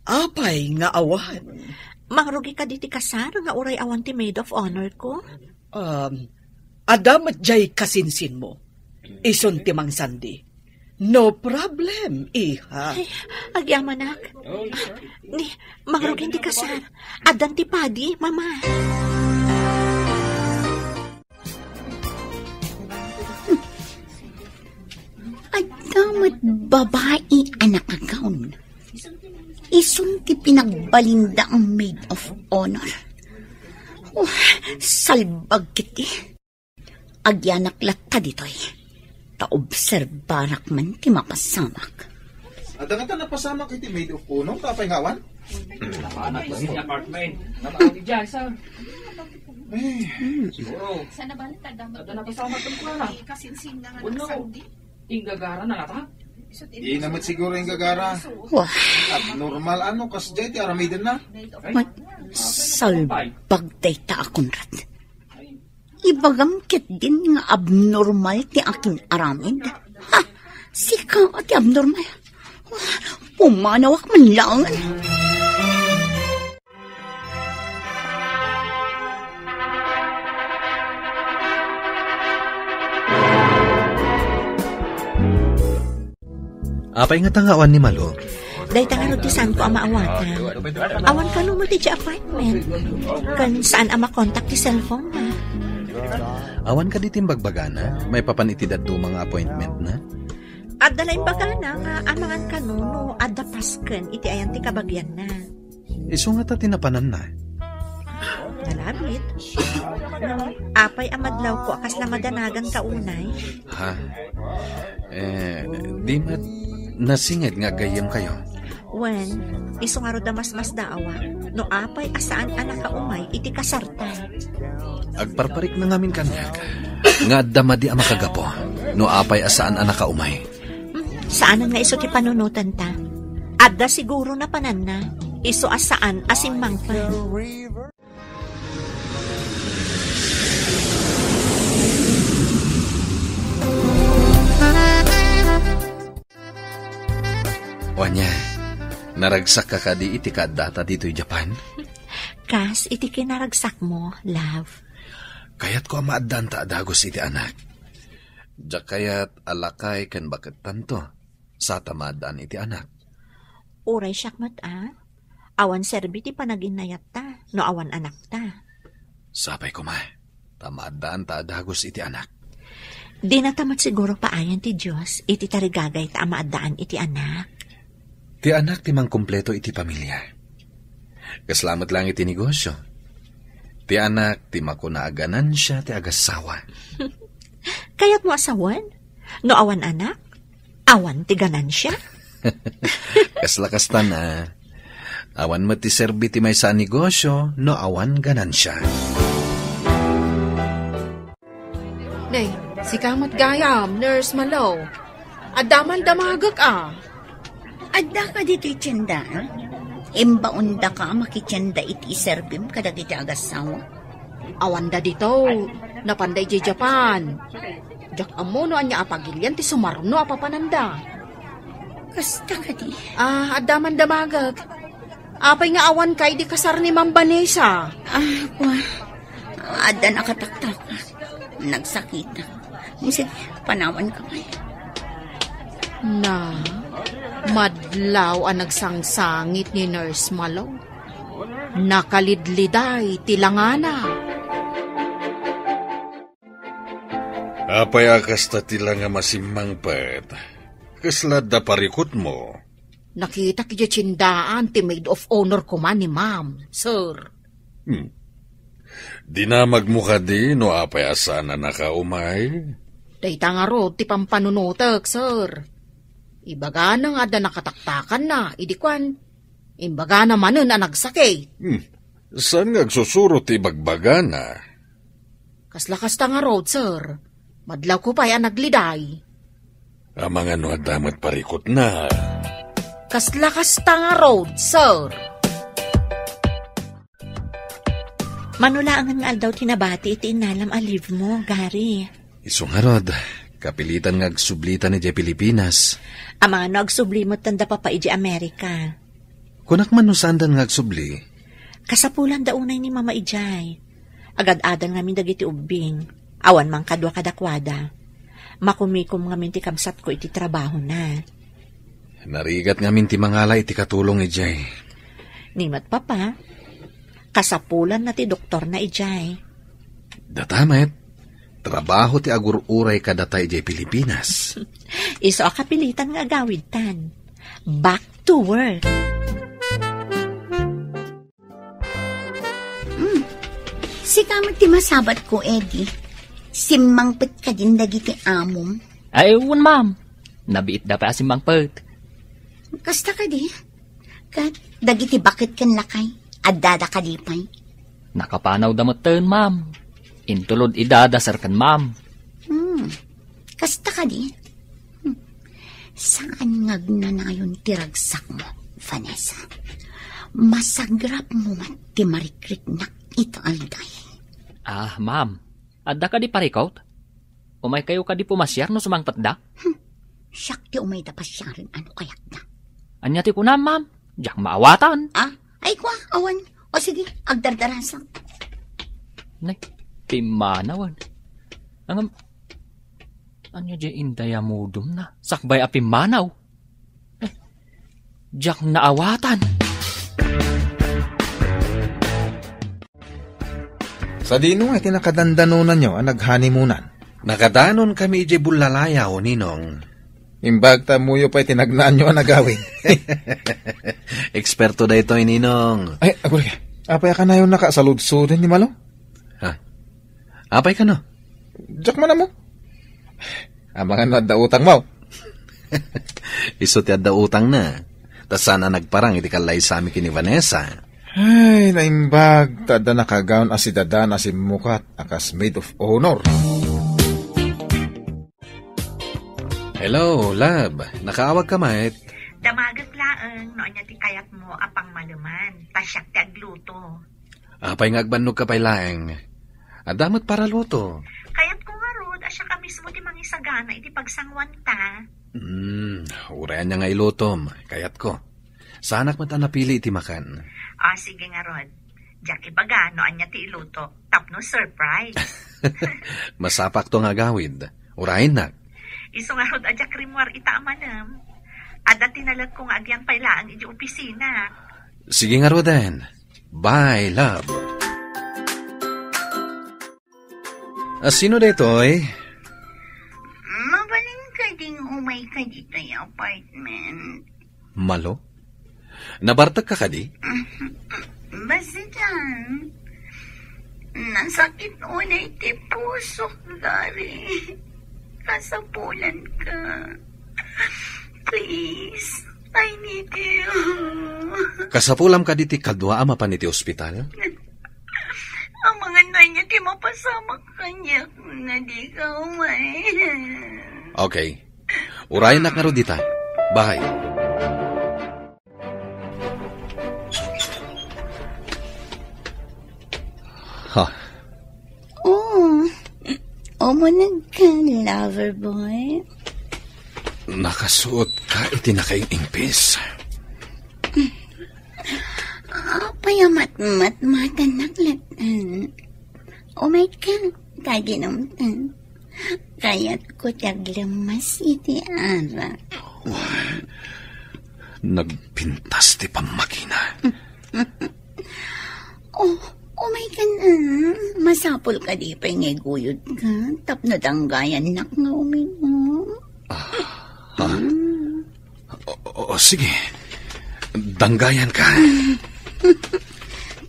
Apay nga awan. Mangrugi ka diti kasar nga uray awan ti maid of honor ko. Adamat jay kasinsin mo. Ison ti Mang Sandy. No problem, iha. Ay, agyamanak. Ni, mangrugin ti kasar. Adan ti padi, Mama. Adamat babae anak agaon. Isun ti pinagbalinda ang maid of honor. Salbag kiti. Agyanak latta ditoy. Taobserbarak man ti mapasamak. Ada nga ta napasamak iti maid of honor, tapay ngawan? Anak ko sa apartment. Napakawid dyan, sir. Siguro. Sana balik ka damat. Ada napasama ko na. Kasinsin na nga Uno. Ingagara na nga ta. Di naman siguro yung gagara. Wah, Abnormal ano, kas jay ti aramidan na. Salbag day ta akunrat. Ibagam ket din nga abnormal ti aking aramid. Ha, sika ti abnormal. Pumanawak man lang. Apay nga tangawan ni Malo? Day tangaro ti saan ko ama awatan. Awan ka mo ti apartment. Kan saan ama kontak ti cellphone na. Awan ka ditim bagbagana? May papanitidad do mga appointment na? At dalaing bagana nga amangan ka no adda pasken iti ayan ti kabagyan na. Isu nga ta tinapanan na. Nalabit. Apay amadlaw ko akas na madanagan ka unay. Ha? Di mat nasingit nga gayem kayo. When, iso nga ro da mas daawa, no apay asaan anak ka umay, iti kasarta. Agparparik na ngamin kanyak. Nga damadi ang makagapo, no apay asaan anak ka umay. Saanan nga iso ti panunutan ta? Adda siguro na panan na, iso asaan asimang pa. Wanya, naragsak ka kadi iti kadata dito'y Japan? Kas, iti kinaragsak mo, love. Kayat ko maaddan ta adagos iti anak. Diyak kayat alakay kan bakit tanto sa tamadaan iti anak. Uray syakmat awan serbi ti panaginayat ta, no awan anak ta. Sapay ko ma, tamadaan ta adagos iti anak. Di natamat siguro paayan ti Diyos, iti tarigagay ta amaadaan iti anak. Ti anak ti mang kumpleto iti pamilya. Kaslamat lang iti negosyo. Ti anak ti makunaaganan siya ti agasawa. Kaya't mo asawan? No awan anak? Awan ti ganan siya? Kaslakastan na. Awan mo ti serbi ti may sa negosyo, no awan ganan siya. Day, si kamot gayam, Nurse Malo. Adaman damagak Adda ka dito'y tiyenda. Imbaunda ka makitiyenda iti iserbim kadag iti agasawa. Awanda dito, napanday di Japan. Jak amo no anya apagilyan ti sumarno apapananda. Kasta ka di. Adaman damagag. Apay nga awan kay di kasar ni Ma'am Vanessa. Adda nakataktak. Nagsakita. Sige, panawan ka kayo. Na, madlaw ang nagsangsangit ni Nurse Malo. Nakalidliday tilangana. Apay akas ta tila nga masimang pet. Kaslad da parikot mo. Nakita kaya tsindaan ti maid of honor ko man ni Ma'am, sir. Dinamag mo ka di no apay asana nakaumay? Dayta nga ro ti pampanunutek, sir. Ibaga na nga da nakataktakan na, idikwan. Imbaga naman na nagsakit. Saan nagsusuro ti bagbaga na? Kaslakas ta nga road, sir. Madlaw ko pa yan nagliday. Amang ano damat parikot na. Kaslakas ta nga road, sir. Manulaangan nga aldaw tinabati iti inalam aliv mo, Gary. Isungarod, kapilitan nga agsublitan ni Jay Pilipinas. Ama no agsublimot tanda pa iji Amerika. Kunak man no sandan nga agsubli. Kasapulan da unay ni Mama Ijay. Agad-adan ngamin dagiti ubing. Awan mang kadwa kadakwada. Makumikom ngamin ti kamsat ko iti trabaho na. Narigat ngamin ti mangala iti katulong ni Jay. Nimat papa. Kasapulan na ti doktor na Ijay. Datamet. Trabaho ti agururay kadatay Jay Pilipinas. Iso akapilitan nga agawid tan. Back to work. Si kamot ti masabat ko, Eddie. Simmangpet ka din dagiti amom. Ay, un ma'am. Nabiit da pa asimang pet. Kasta ka di. Kat, dagiti bakit kan lakay. Adada kalipay. Nakapanaw damoten, ma'am. Intulod idadasar kan, ma'am. Kasta ka di. Saan nga na yun tiragsak mo, Vanessa? Masagrap mo ti marikrik na ito alday. Ma'am, adda ka di parikot? Umay kayo ka di pumasyar no sumangpat da? Siyak ti umay da pasyarin ano kayak na. Anya ti kuna, ma'am. Diyak maawatan. Ay kwa, awan. O sige, agdardarasan. Nay, pimanawan. Anya di indaya mudum na. Sakbay a pimanaw. Diyak naawatan. Sa dino ay tinakadandanunan nyo ang naghanimunan. Nakadanon kami ije bulalayaw, Ninong. Imbag tamuyo pa'y tinagnaan nyo ang nagawin. Eksperto da ito, Ninong. Ay, agul ka. Apay ka na yung nakasaludsudin ni Malo? Apay ka no? Diyak man mo. Abangan na da utang mo. Iso ti adda utang na. Tas sana nagparang iti kalay sa amin kini Vanessa. Ay, naimbag. Tada nakagaon asidadan asim mukat akas maid of honor. Hello, love. Nakaawag ka, mate. Damagas laeng, noon niya ti kayat mo apang maluman. Pasyak ti agluto. Apay ngagbanog ka pa'y laeng. Adamot para luto. Kayat ko nga rod, asya ka mismo ti mangisagana iti pagsangwan ta. Urayan niya nga ilutom. Kayat ko. Sanak mata napili iti makan. Sige nga rod. Diyak ibaga, noon niya ti iluto. Tapno surprise. Masapak to nga gawid. Urayin na. Iso nga rod adya krimwar itaamanam. Ada tinalag kong agyan pailaan iti opisina. Sige nga Roden. Bye, love. Sino detoy? Mabaling ka ding umay ka dito yung apartment. Malo? Nabartag ka kadi? Basta dyan. Nasakit unay ti puso, Dari. Kasapulan ka. Please, I need you. Kasapulam ka diti kadwa ama pa niti ospital? Ang mga niya ti mapasama kanya na di ka umay. Okay. Urayan na karo dita. Bye. Umunag ka, lover boy. Nakasuot ka iti nakaingpis. Payamat-mat-matan naklatan. Umay ka, kaginamtan. Kaya't ko taglamas iti ara. Nagpintas ti pamakina. Umay ka na. Masapol ka di pa ngeguyod ka. Tapno danggayan nak nga uminom. Sige. Danggayan ka.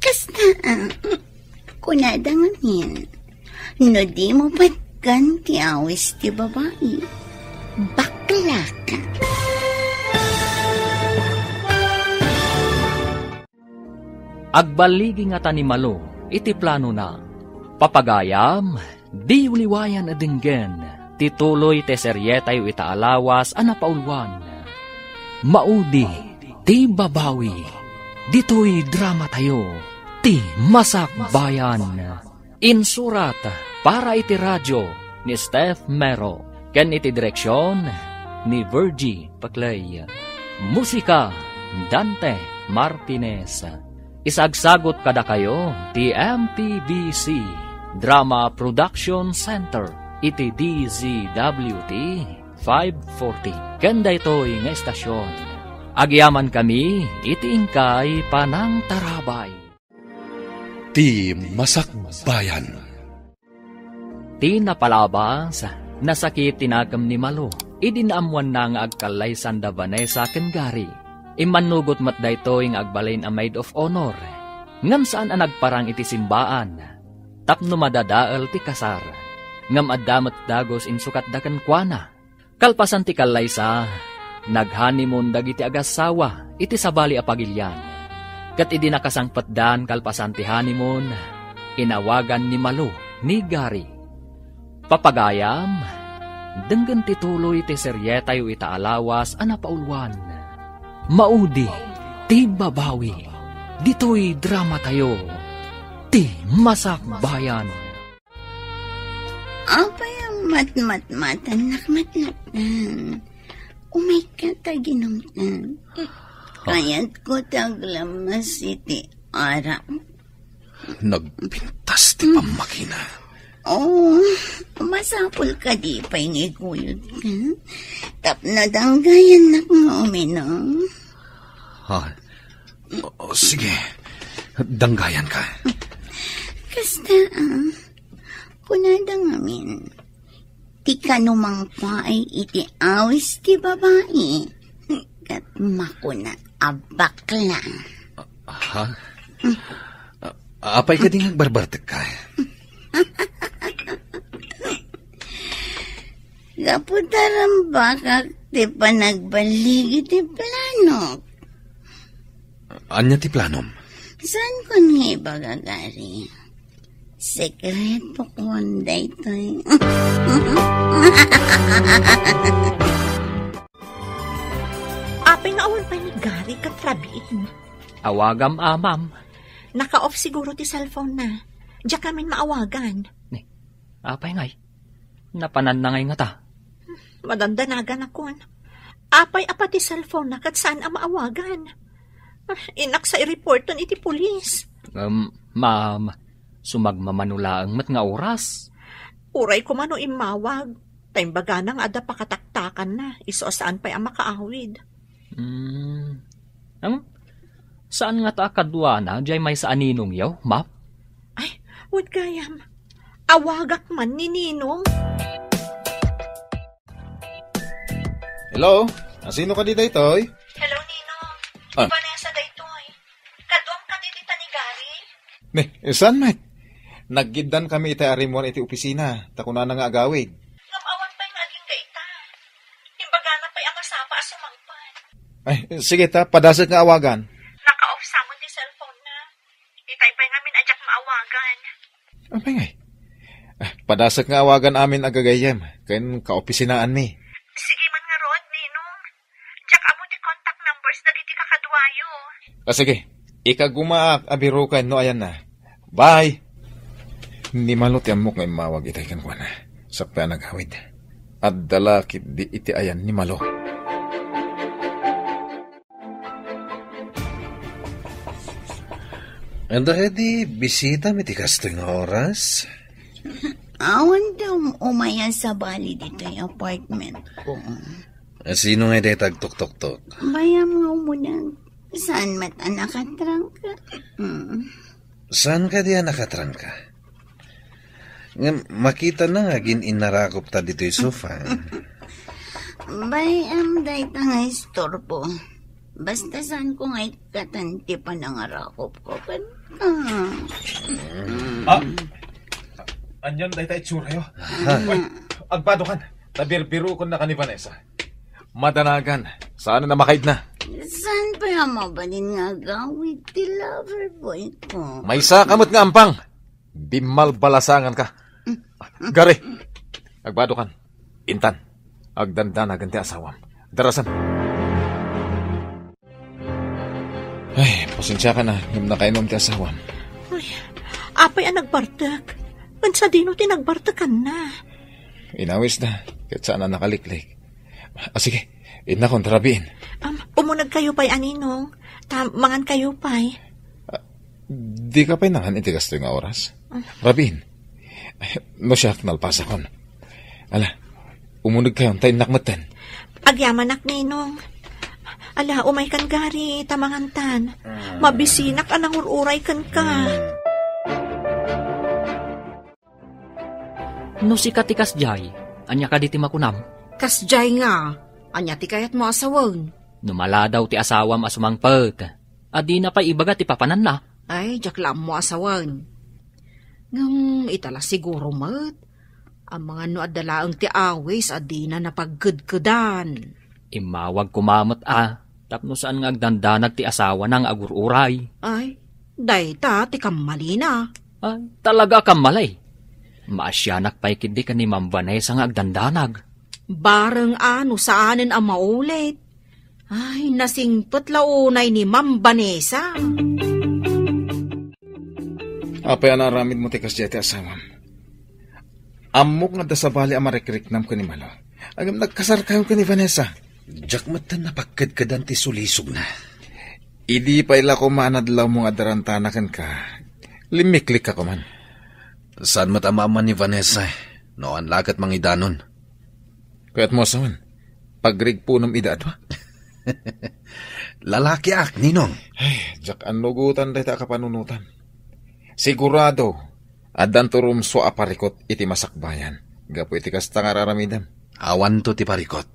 Kasta, kunadangin. No di mo patgan ti awis ti babae. Bakla ka. Agbaligi nga tanimalo, iti plano na. Papagayam, di uliwayan adinggen, tituloy te seryetay itaalawas anapaulwan. Maudi, ti babawi, dito'y drama tayo, ti masakbayan. Insurat para iti radyo ni Steph Mero, ken iti direksyon ni Virgie Paclay. Musika, Dante Martinez. Isagsagot kada kayo ti MPBC Drama Production Center iti DZWT 540. Kanda ito'y nga estasyon. Agyaman kami iti ingkay panang tarabay. Ti Masakbayan. Ti napalabas, nasakit tinagam ni Malo. Idinaamuan na nga agkalay Sanda Vanessa ken Gary. Imanugot mat dayto ing agbalin a maid of honor. Ngam saan ang nagparang iti simbaan. Tapno madadaal ti kasar. Ngam addamat dagos insukat dakan kuana. Kalpasan ti kalaysa, naghanimon dagiti agasawa iti sabali a pagilyan. Kat idi nakasangpatdan kalpasan ti honeymoon, inawagan ni Malo ni Gary. Papagayam, denggan tituloy ti seryetay itaalawas anapaulwan. Maudi, ti babawi, Dito'y drama tayo, ti Masakbayan. Apay ang matmatan, nakmatlatan. Umay ka taginamtan. Kaya't ko taglamas iti ara. Nagpintas ti pamakina. Oh, masapul ka di pa'y ngiguyod ka. Tapnadanggayan na nga uminom. Ha? Sige, danggayan ka. Kasta, kunadang amin. Ti kanumang pa ay iti awis ti babae. Kat makuna abakla. Ha? Apay ka din agbarbartek ka. Kaputaran bakak ti panagbaligi ti plano. Anya ti planom? Saan ko nga ibagagari? Sekreto ko ang daytoy. Apay nga awan pa ni Gary kat rabiin. Awagam amam. Naka-off siguro ti cellphone na. Diyak kami maawagan. Apay ngay. Napanan na ngay nga ta. Madandanagan ako. Apay apa ti cellphone na kat saan ang maawagan. Inak sa i-reporton iti pulis. Ma'am, sumagmamanulaang mat nga oras. Uray ko mano imawag. Taimbaga nang ada pakataktakan na. Iso saan pa'y ang makaawid. Saan nga ta kadwa na? Diyay may sa aninong yaw, map? Ay, wad gayam. Awagak man ni Ninong. Hello? Sino ka dito, Itoy? Hello, Ninong. Ah. Vanessa daytoy. Kadwam ka dito ni Gary? Saan, Mike? Naggidan kami iti arimon iti opisina. Takuna na nga agawid. Ngamawan pa'y ngaging gaita. Imbaga na pa'y amasapa asumangpan. Ay, sige ta, padasag nga awagan. Naka-off samon ti cellphone na. Itay pa'y ngamin adyak maawagan. Apay ngay. Padasag nga awagan amin agagayem. Kayan kaopisinaan mi. Sige man nga Rod, Ninong. Jack amo ti contact numbers dagiti kakadwayo. Sige, ikagumaak abirukan no ayan na. Bye! Ni malot yan mo ngayon mawag itay kan kwa na. Sakta naghawid. At dalakit di iti ayan ni malo. Anda ready, bisita mi ti kastoy nga oras? Awan daw umayan sa bali dito yung apartment ko. Sino nga day tagtok-tok-tok? Bayam nga muna. Saan mata nakatrangka? Saan ka diya nakatrangka? Nga, makita na nga inarakop ta dito yung sofa. Bayam day ta nga istorbo. Basta saan ko nga ikatanti pa nangarakop ko. Anyan day tayo tsura yo. Agpado kan. Tabirbiru ko na ka ni Vanessa. Madanagan. Saan na makaid na? Saan pa yung mabalin nga gawid ti lover boy ko? May sakamot nga ampang. Bimal balasangan ka. Gari. Agbado kan. Intan. Agdandanagan ti asawam. Darasan. Ay, pasensya ka na. Yung nakainom ti asawam. Ay, apay ang nagbartak. Bansa dino ti nagbartakan na. Inawis na. Kahit saan na nakaliklik. Sige. Ina kong tarabiin. Umunag kayo pa'y aninong. Mangan kayo pa'y. Di ka pa'y nangan iti gasto nga oras. Rabiin. No siya nalpasa kon. Ala, umunag kayo tayo nakmatan. Agyamanak ninong. Ala, umay kan Gary, tamangantan. Mabisinak anang ururay kan ka. No si katikas jay, anya ka di ti makunam. Kasjay nga. Anya ti kayat mo asawan. Numala daw ti asawam asumangpet. Adi na pa ibaga ti papanan na. Ay, jaklam mo asawan. Itala siguro mat. Ang mga no adalaang ti awis adi na napaggudgudan. Imawag kumamot tapno saan nga agdandanag ti asawa ng agururay. Ay, dayta ti kamali na. Ay, talaga kamalay. Maasyanak pa'y kindi ka ni Ma'am Vanessa nga agdandanag. Bareng ano saanin ang maulit. Ay, nasingpot launay ni Ma'am Vanessa. Apay anaramid mo tikas jeti asamam. Amok nga da sa bali amarekriknam ka ni Malo. Agam nagkasar kayo ka ni Vanessa. Jak matan napagkad ka danti sulisog na. Idi pa ila ko manadlaw mong adarantanakan ka. Limiklik ka ko man. Saan matamaman ni Vanessa? Noan lakat mangidanon. Kaya't mo saman. Pagrig punong idad ba? Lalaki ak, ninong. Ay, jak anugutan dahi ta kapanunutan. Sigurado, adan turum so aparikot iti masakbayan. Gapo iti kasta nga raramidam. Awan to ti parikot.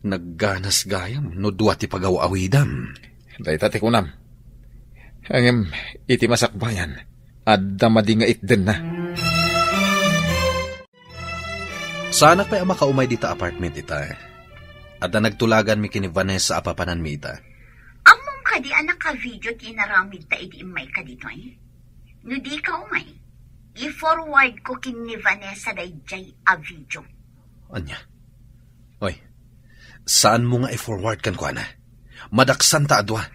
Nagganas gayam, no duwa ti pagaw-awidam. Dahi ta ti kunam. Hangem, iti masakbayan. Adda madinga itden na. Sana pa'y makaumay dita apartment ita. Adda nagtulagan mi kini Vanessa apapanan mi ita. Among ka di anak ka video tinaramid ta idi imay ka dito eh. No di ka umay. I-forward ko kini Vanessa dayjay a video. Anya? Oy, saan mo nga i-forward kan ko na? Madaksan ta adwa.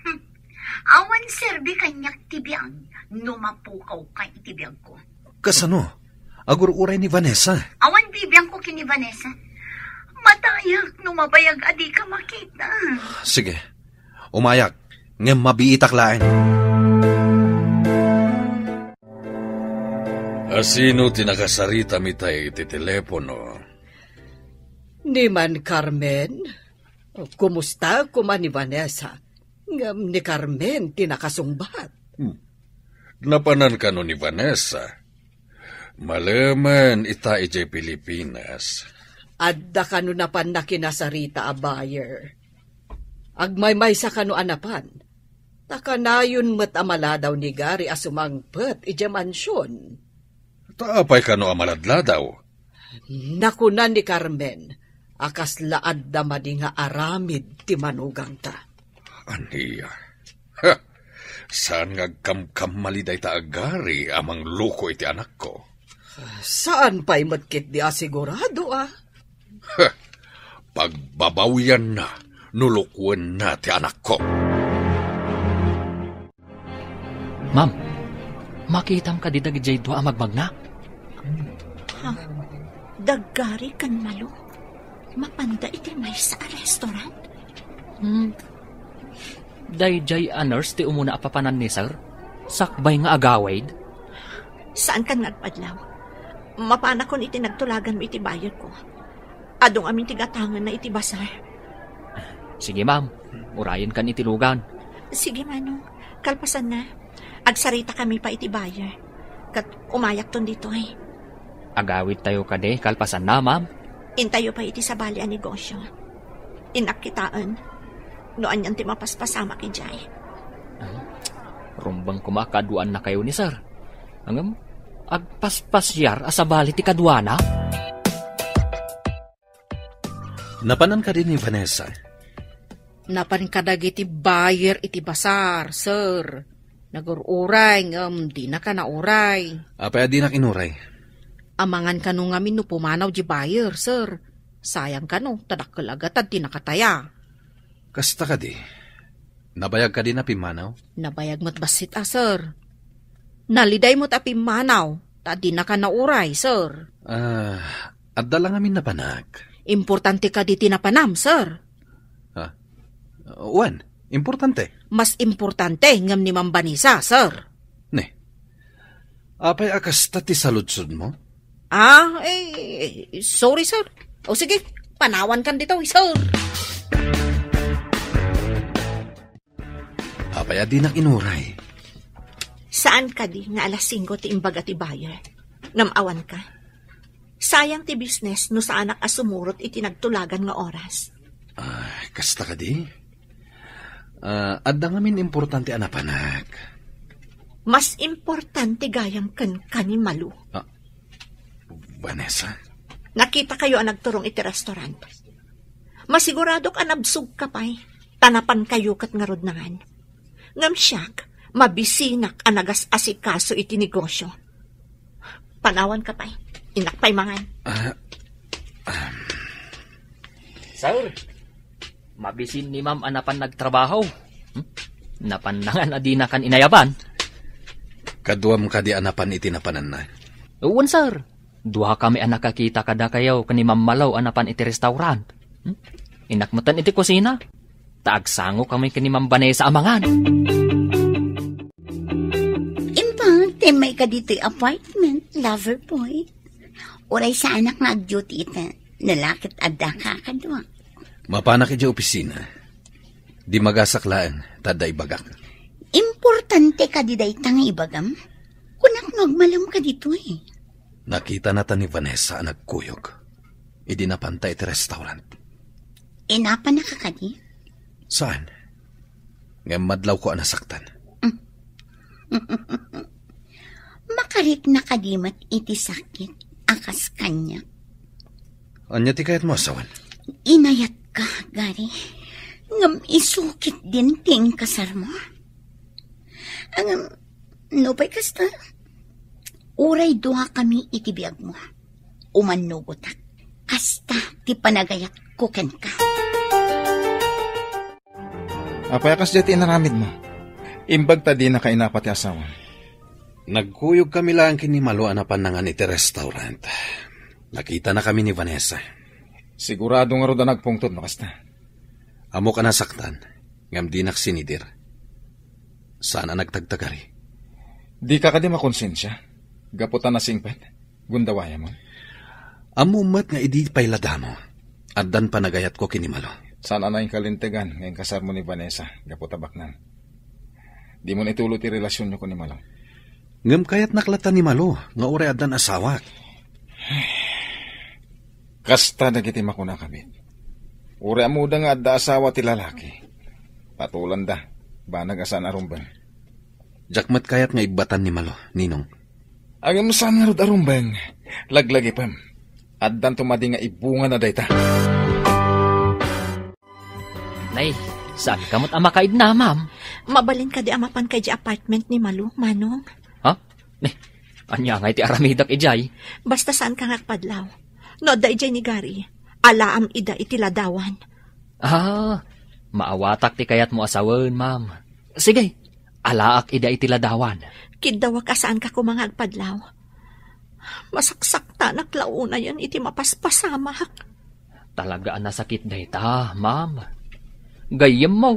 Awan serbi kanyak tibiyang no mapukaw ka itibiyag ko. Kasano? Agur-uray ni Vanessa. Awan bibiyang ko kini Vanessa. Matayak no mabayag adi ka makita. Sige, umayak. Ngem mabiitak lain. Asino tinakasarita mi tayo iti telepono? Ni man Carmen? Kumusta kuman ni Vanessa? Ngam ni Carmen tinakasungbat. Napanan ka no ni Vanessa. Malaman ita ijay Pilipinas. Adda ka no napan na kinasarita a buyer. Agmay-may sa kano anapan. Takanayon met amala daw ni Gary asumangpet ija mansyon. Taapay ka no amaladla daw. Nakunan ni Carmen. Akas laad da madinga aramid ti manugang ta. Aniya. Ha! Saan nga kam maliday ta agari amang loko iti anak ko? Saan pa'y matkit di asigurado ah? Ha! Pagbabawian na, nulukwan na ti anak ko. Ma'am, makitam ka di dagijay doa magmagna? Ha? Daggari kan Malo? Mapanda iti may sa restaurant? Dayjay a nurse ti umuna apapanan ni sir? Sakbay nga agawaid? Saan kan nagpadlaw? Mapana kon iti nagtulagan mo iti bayad ko. Adong aming tigatangan na iti basar. Sige ma'am, urayan kan iti lugan. Sige manong, kalpasan na. Agsarita kami pa iti bayar. Kat umayak ton dito eh. Agawid tayo kade, kalpasan na ma'am. Intayo pa iti sabali a negosyo. Inakkitaan. Noan yan ti mapaspasama ki Jay. Rumbang kumakaduan na kayo ni sir. Hanggang agpaspasyar asabali ti kadwana. Napanan ka din ni Vanessa. Napan kadag iti buyer iti basar, sir. Nagururay, di na ka nauray. Apay di na kinuray. Amangan ka nung ngamin no pumanaw di buyer, sir. Sayang ka no, tadakkel agad di nakataya. Kasta ka di. Nabayag ka din na pimanaw? Nabayag mo't basit sir. Naliday mo't apimanaw, di na ka nauray, sir. At dala ngamin na panag. Importante ka di tinapanam, sir. Juan, importante. Mas importante ngam ni Mambanisa, sir. Ne. Apay akasta ti saludsod mo? Sorry, sir. O sige, panawan kan dito, sir. Apay di na inuray. Saan ka di nga alas 5 ti imbaga ti buyer? Namawan ka. Sayang ti business no sa anak asumurot iti nagtulagan nga oras. Kasta ka di? Adda ngamin importante anapanak. Mas importante gayam kan ni Malu. Vanessa? Nakita kayo ang nagturong iti restaurant. Masiguradok anabsug ka pa'y. Tanapan kayo kat ngarod nangan. Ngam siyak, mabisinak ang nagas-asikaso iti negosyo. Panawan ka pa'y. Inakpay mangan. Sir, mabisin ni ma'am anapan nagtrabaho. Napanangan adi na kan inayaban. Kaduam ka di anapan itinapanan na. Uwan, sir. Duha kami ang nakakita kada kayo kani Mamalaw anapan iti restaurant. Inakmutan iti kusina. Taagsango kami kani Ma'am Vanessa amangan. Impang, may ka dito apartment, lover boy. Uray sa anak nga ag-duty ita. Nalakit adda ka kadwa. Mapanak iti opisina. Di magasaklaan, tada ibagak. Importante ka di daytang ibagam. Kunak nagmalam ka dito eh. Nakita na ta ni Vanessa nagkuyog. Idi napantay iti restaurant. Inapa na ka kadi? Saan? Ngam madlaw ko nasaktan. Makarik na kadimat iti sakit. Akas kanya. Anya ti kayat mo asawan? Inayat ka, Gary. Ngam isukit din ting kasar mo. Ang nopay kasta. Uray duha kami itibiyag mo. Umanugotak. Kasta ti panagayat kuken ka. Apayakas dyan inaramid mo. Imbag ta di na kainapat ti asawan. Nagkuyog kami lang kinimalo anapan na nga iti restaurant. Nakita na kami ni Vanessa. Sigurado nga ro da nagpungtod no kasta. Amo ka nasaktan. Ngam di naksinidir. Sana nagtagtagari. Di ka di makonsensya. Gaputan na singpet. Gundawaya mo. Amumat nga idi paylada mo. Addan pa nagayat ko kinimalo. Sana na yung kalintegan ngayong kasar mo ni Vanessa. Gaputabak nan. Di mo naitulot yung relasyon nyo ko ni Malo. Ngam kayat naklatan ni Malo. Nga ure addan asawak. Kasta nagiti makuna kabit. Ure amuda nga adda asawa ti lalaki. Patulan da. Banag asan arumbang. Jakmat kayat nga ibatan ni Malo, Ninong. Agam saan nga rod arumbang. Laglagi pam. Addan tumadi nga ibunga na dayta. Nay, saan kamot ang makaid na, ma'am? Mabalin ka di amapan kay di apartment ni Malu, Manong. Ha? Anya nga iti aramidak ijay. Basta saan ka ngakpadlaw. No, da ijay ni Gary. Alaam ida iti ladawan. Maawatak ti kayat mo asawan, ma'am. Sige, alaak ida iti ladawan. Kidawa ka saan ka kumangagpadlaw. Masaksak ta naklauna yan iti mapaspasamak. Talaga nasakit dayta, ma'am. Gayem mo.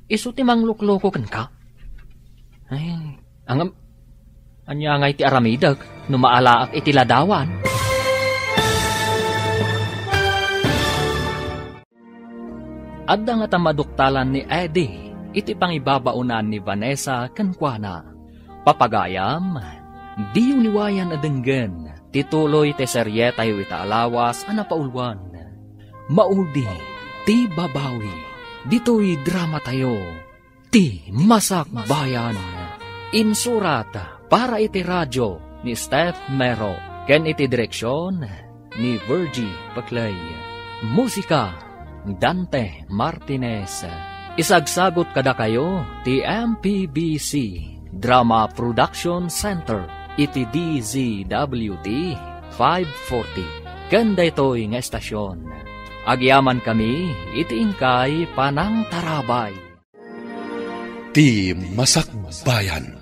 Isu ti manglukloko kan ka. Ay, anya nga iti aramidag, numaalaak iti ladawan. Adda nga tamaduktalan ni Eddie, iti pangibabaunan ni Vanessa kankwana. Papagayam, di uniwayan adenggen, tituloy te seryetay ita alawas anapaulwan. Maudi, ti babawi, dito'y drama tayo, ti masakbayan. Insurat para iti radyo ni Steph Mero, ken iti direksyon ni Virgie Paclay. Musika, Dante Martinez. Isagsagot kada kayo ti MPBC Drama Production Center iti DZWT 540. Kanda ito'y nga estasyon. Agyaman kami iti ingkay panang tarabay. Ti Masakbayan.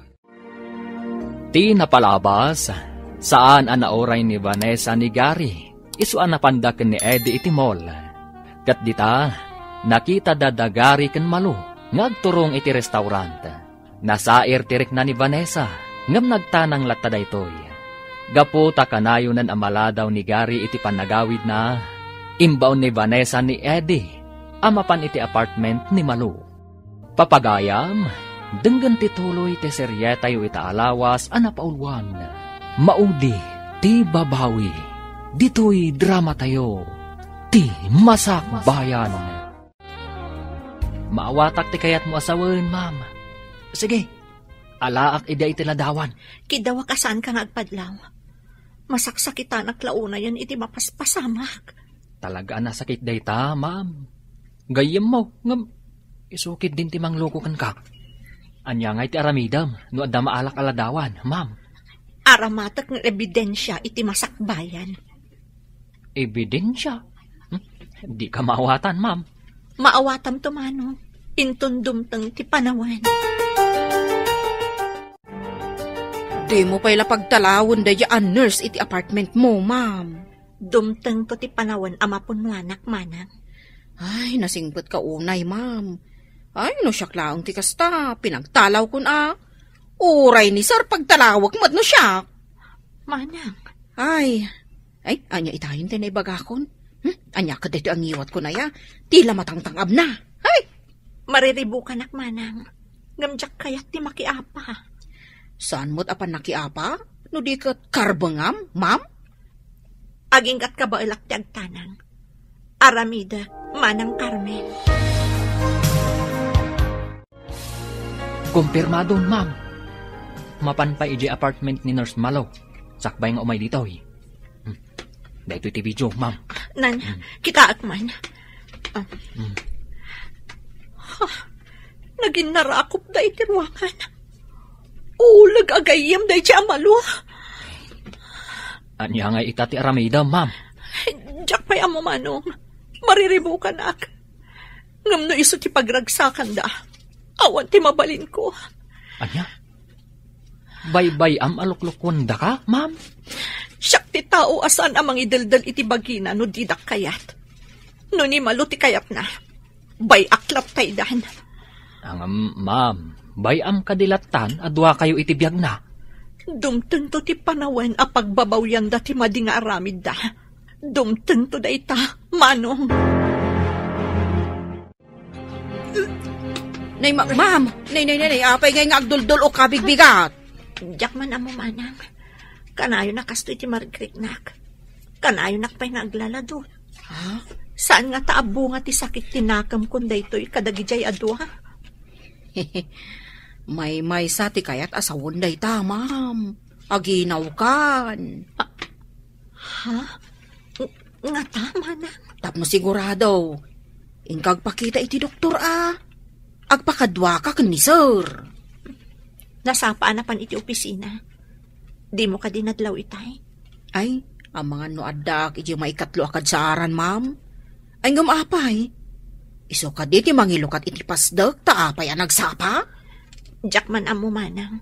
Ti napalabas saan anaoray ni Vanessa ni Gary. Isuan napandaken ni Eddie iti mall. Kat dita, nakita dadagari ken Malu, ngagturong iti restaurant. Nasair tirik na ni Vanessa, ngam nagtanang latta daytoy. Gaputa kanayonan amaladaw ni Gary iti panagawid na, imbaon ni Vanessa ni Eddie, amapan iti apartment ni Malu. Papagayam, denggan tituloy ti seryetay ita alawas anapaulwan. Maudi, ti babawi, dito'y drama tayo. Ti masakbayan. Maawatak ti kayat mo asawan, ma'am. Sige, alaak ida iti ladawan. Kidawa ka saan ka ngagpadlaw. Masaksakitan at launa yan iti mapaspasamak. Talaga nasakit dayta, ma'am. Gayem mo, ngam, isukit din ti mangloko kan ka. Anya nga iti aramidam, no adda maalak aladawan, ma'am. Aramatak ng ebidensya iti masakbayan. Ebidensya? Di ka maawatan, ma'am. Maawatam to, Manong. Intundumtang ti panawan. Di mo pala pagtalawon da yan nurse iti apartment mo, ma'am. Dumteng to ti panawan ama punwanak manang. Ay, nasingpet ka unay, ma'am. Ay, no siyak laang ti kasta. Pinagtalaw kun Uray ni sir pagtalawag mat no siyak. Manang. Ay, anya itayin tayo na ibagakon. Anya ka dito ang iwat ko na ya. Tila matangtangab na. Ay! Mariribukan ak manang. Ngamjak kayak ti makiapa. Saan mo't apan nakiapa? No di ka karbangam, ma'am? Aging kat kabailak ti agtanang. Aramida, manang Carmen. Kumpirmado, ma'am. Mapan pa iji apartment ni Nurse Malo. Sakbay nga umay dito, eh. Dahito iti video, ma'am. Nan, kita at man. Naging narakop da iti ruangan. Ulag agayam da iti amalo. Anya nga itati Aramida, ma'am. Diyak pa'y amo manong. Mariribukan ak. Ngam no iso ti pagragsakan da. Awan ti mabalin ko. Anya? Bay-bay am aluklukwan da ka, ma'am? Siyak ti tao asan amang idaldal iti bagina no didak kayat. No ni malo ti kayat na. Bay aklap taydan. Ma'am, bay am kadilatan adwa kayo iti biyag na. Dumten to ti panawen a pagbabawyan da ti madi nga aramid da. Dumten to da ita, manong. Nay, ma'am, nay, apay ngay nga agduldul o kabigbigat. Diyak man amo manang. Kanayo na kasto iti marikriknak. Kanayo nakpay na aglaladol. Ha? Saan nga taabo nga ti sakit tinakam kun daytoy kadagijay adwa? May sa ti kayat asawon day ta, ma'am. Aginaw kan. Ha? Nga tama na. Tapno sigurado. Ingkag pakita iti doktor Agpakadwa ka kan ni sir. Nasapaan na pan iti opisina. Di mo ka dinadlaw itay. Ay, ang mga noadak iti maikatlo akad sa aran, ma'am. Ay ngamapay. Iso ka diti mangilukat iti pasdag taapay ang nagsapa? Diyak man amo manang.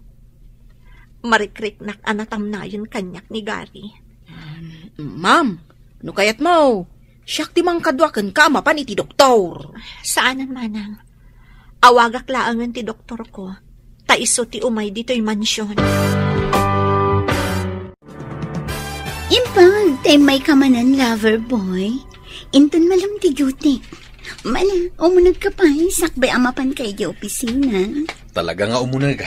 Marikriknak anatam na yun kanyak ni Gary. Ma'am, no kayat mo? Siyak ti mangkadwakan ka mapan iti doktor. Saanan manang? Awagak laangan ti doktor ko. Taiso ti umay dito'y mansyon. Impang, tay may kamanan lover boy. Inton malam ti duty. Mala, umunag ka pa, sakbay amapan kay di opisina. Talaga nga umunag.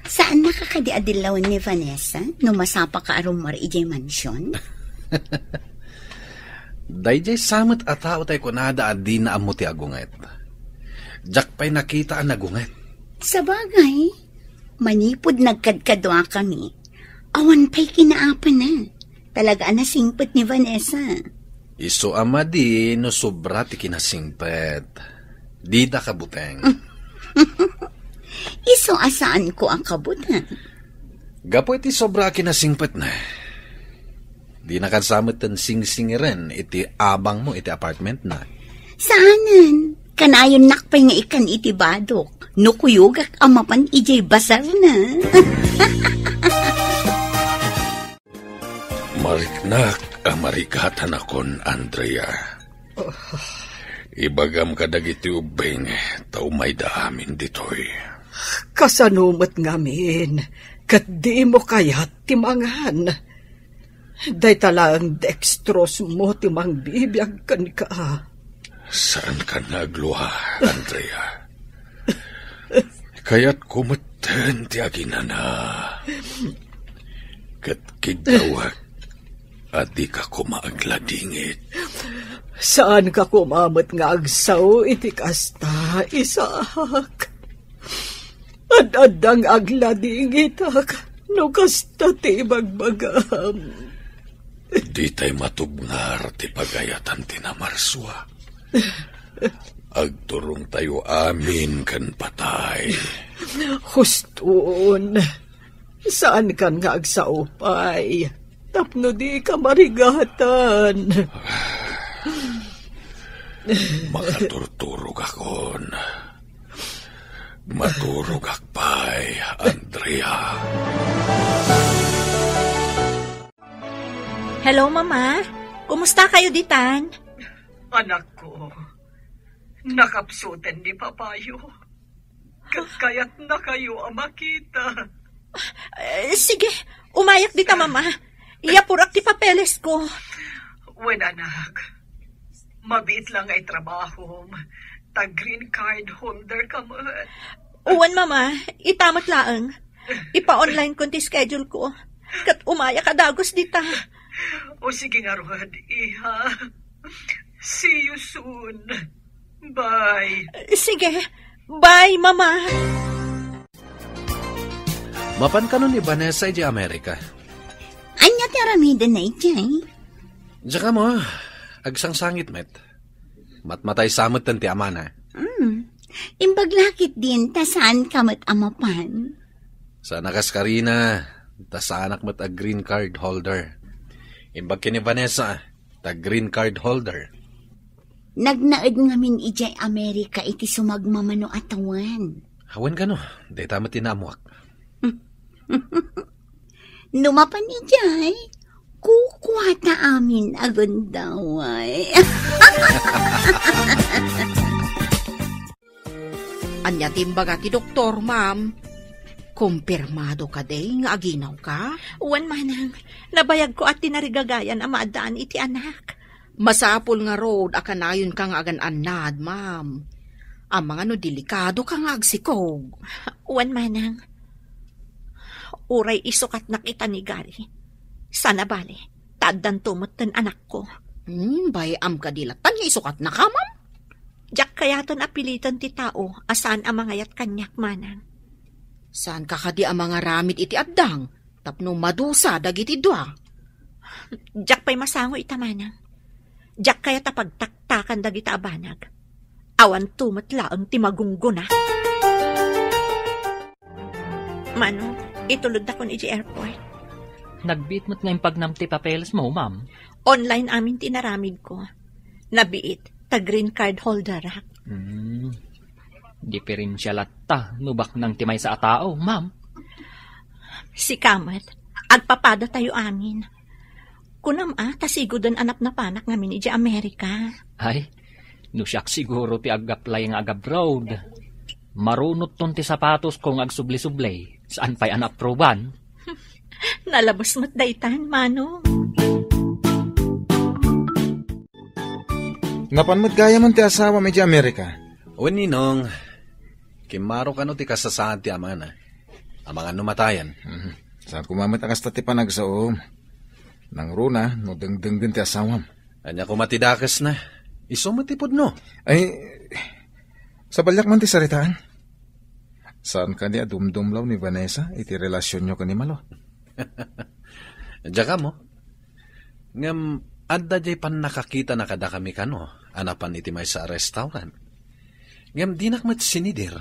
Saan nakakadiadilawan ni Vanessa? Numasapa ka arumar ijay mansyon? Dayjay samot at tao tayo kunada at di na amo ti agunget. Diyak pa'y nakita ang nagunget. Sa bagay, manipod nagkadkadwa kami. Awan pa'y kinaapa na. Talaga na singpet ni Vanessa. Iso ama di no sobra ti kinasingpet. Di da kabuteng. Iso asaan ko ang kabuteng? Gapo iti sobra kinasingpet na. Di nakasamot ang sing-singiren iti abang mo iti apartment na. Saanan? Kanayon nakpay nga ikan iti badok. Nukuyugak amapan ijay basar na. Mariknak amarikatan akon, Andrea. Ibagam kadagiti ubeng, tao may daamin ditoy. Kasanumat ngamin, kat di mo kayat timangan. Day talang dextrose mo timang bibiyag kan ka. Saan ka nagluha, Andrea? Kaya't kumatan ti aginana. Kat kidawak at di ka kumaagladingit. Saan ka kumamot nga agsaw iti kasta, Isak? Ad-adang agladingit no kasta ti bagbagam. Di tay matubngar ti pagayatan ti namarswa. Agturong tayo amin kan patay. Huston, saan kan nga agsaupay? Tapno di ka marigatan. Makaturturog akon. Maturog akpay, Andrea. Hello, Mama. Kumusta kayo ditan? Anak ko, nakapsutan ni Papayo. Kaya't na kayo ang makita. Sige, umayak dita, Mama. Iyapurak ti papeles ko. Wen, anak, mabit lang ay trabaho. Green card holder ka mo. Uwan, Mama, itamat laang. Ipa-online ko ti schedule ko. Kat umaya ka dagos dita. O sige nga, Rod, iha. See you soon. Bye. Sige, bye, Mama. Mapan ka nun ni Vanessa di Amerika. Anya taramida na ijay. Diyan ka mo, agsang sangit met. Matmatay samot tanti amana. Imbaglakit din, ta saan ka mat amapan? Sa nakas Karina, ta sa anak mat a green card holder. Imbag kini Vanessa, ta green card holder. Nagnaad ngamin ijay Amerika iti sumagmamano atawan. Hawan ka no, day tamat tinamuak. Numapan ijay, kukwata amin agundaway. Anya timbaga ti doktor, ma'am. Kumpirmado ka day nga aginaw ka? Uwan, Manang. Nabayag ko at tinarigagayan ang maadaan iti anak. Masapul nga road, akanayon ka nga agan-anad, ma'am. Ang mga no delikado ka nga agsikog. Uwan, Manang. Uray isukat na kita ni Gary. Sana bale, tadan tumot ten anak ko. Bayam ka dilatan nga isukat na ka, ma'am? Diyak kayaton apilitan ti tao, asan ang mga yat kanyak, Manang. Saan ka kadi ang mga ramid iti addang? Tapno madusa dagiti dua. Diyak pa'y masango ita, Manang. Diyak kaya tapagtaktakan dagita abanag. Awan tumatlaang ti magungguna. Manong, itulod na kon iti airport. Nagbit mo't ngayong pagnamti papeles mo, ma'am. Online amin tinaramid ko. Nabiit, ta green card holder ak. Diferensya latta, nubak ng timay sa atao, ma'am. Si Kamat, agpapada tayo amin. Kunam tasigodan anak na panak ngamin iti Amerika. Ay, nusyak siguro ti agaplay nga agabroad. Marunot ton ti sapatos kong agsubli-sublay. Saan pa'y anaproban? Nalabas mo't daytan, Manong. Napanmat gaya man ti asawa medyo Amerika. O ninong, kimaro ka no ti kasasaan ti amana. Ang mga numatayan. Saan kumamit ang kasta ti panagsaom. Nang runa, no dengdenggen ti asawam. Anya kumatidakas na. Isumatipod no. Ay, sa balyak man ti saritaan. Saan ka ni adumdumlaw ni Vanessa iti relasyon nyo ka ni Malo? Diyan ka mo. Ngam, adda jay pan nakakita na kada kami ka no. Anapan iti may sa restaurant. Ngam, di nakmat sinidir.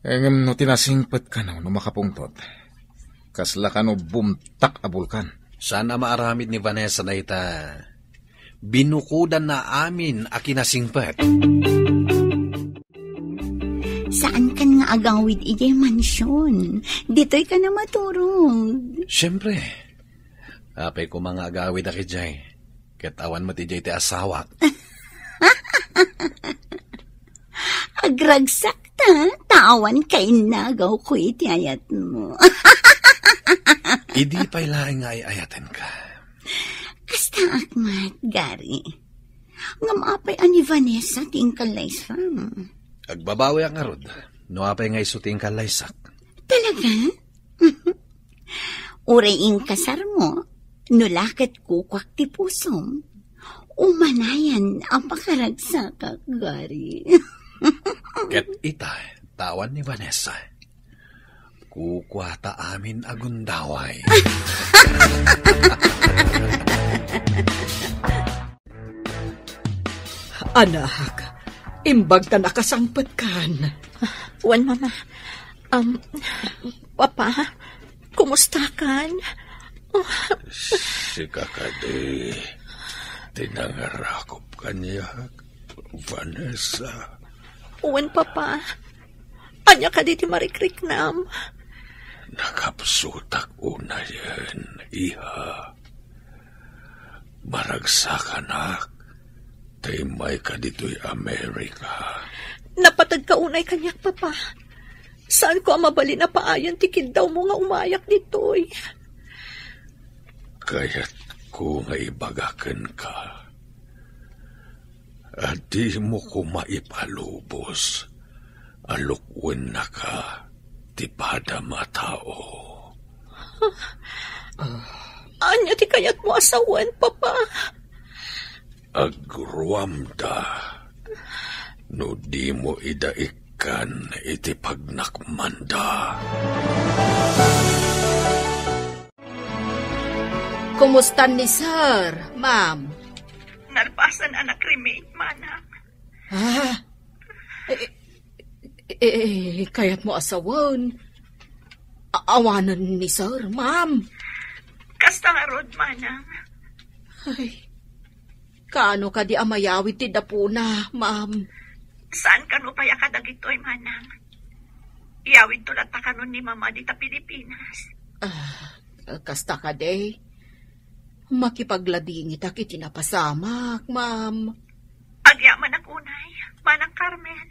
Ngam, no tinasingpet ka no makapungtot. Kasla ka no bumtak a bulkan. Sana maaramid ni Vanessa na ita. Binukudan na amin a kinasingpet. Saan ka nga agawid ijay mansyon? Dito'y ka na maturog. Siyempre. Apay ko mga agawid aki jay. Katawan mo ti jay ti asawak. Agragsak ta. Tawan kay nagaw ko iti ayat mo. Idi pa'y laing nga ayaten ka. Kasta akmat, Gary. Ngamapay ani Vanessa ting kalaysa. Agbabawi ang arod. Nuapay nga isuting kalaysak. Talaga? Uraing kasar mo, nulakit kukwak ti pusom. Umanayan ang pakaragsak, Gary. Ket ita, tawan ni Vanessa. Kukwata amin agundaway. Anak, imbag na nakasangpat kan. Wan, Mama. Papa, kumusta kan? Si kakadi, tinangarakop kanya, Vanessa. Wan, Papa. Anya ka di ti marikriknam. Nakapsutak una yan, iha. Maragsak anak, taymay ka dito'y Amerika. Napatag ka unay kanyak, papa. Saan ko ang mabali na paayan tikid daw mo nga umayak dito'y? Kaya't ko nga ibagakan ka. At di mo ko maipalubos. Alukwen na ka, tipada matao. Anya ti kayat mo asawan, papa? Agruamda, no di mo idaikan iti pagnakmanda. Kumusta ni sir, ma'am? Nalpasan anak cremate, manang. Kaya't mo asawan. Awanan ni sir, ma'am. Kasta nga rod, manang. Ay, kaano ka di amayawid ti dapuna, ma'am? Saan ka no paya kadagitoy, manang? Iyawid tulat ta kanon ni mama di ta Pilipinas. Kasta ka de. Makipagladingi ta kiti napasamak, ma'am. Agyaman ang unay, manang Carmen.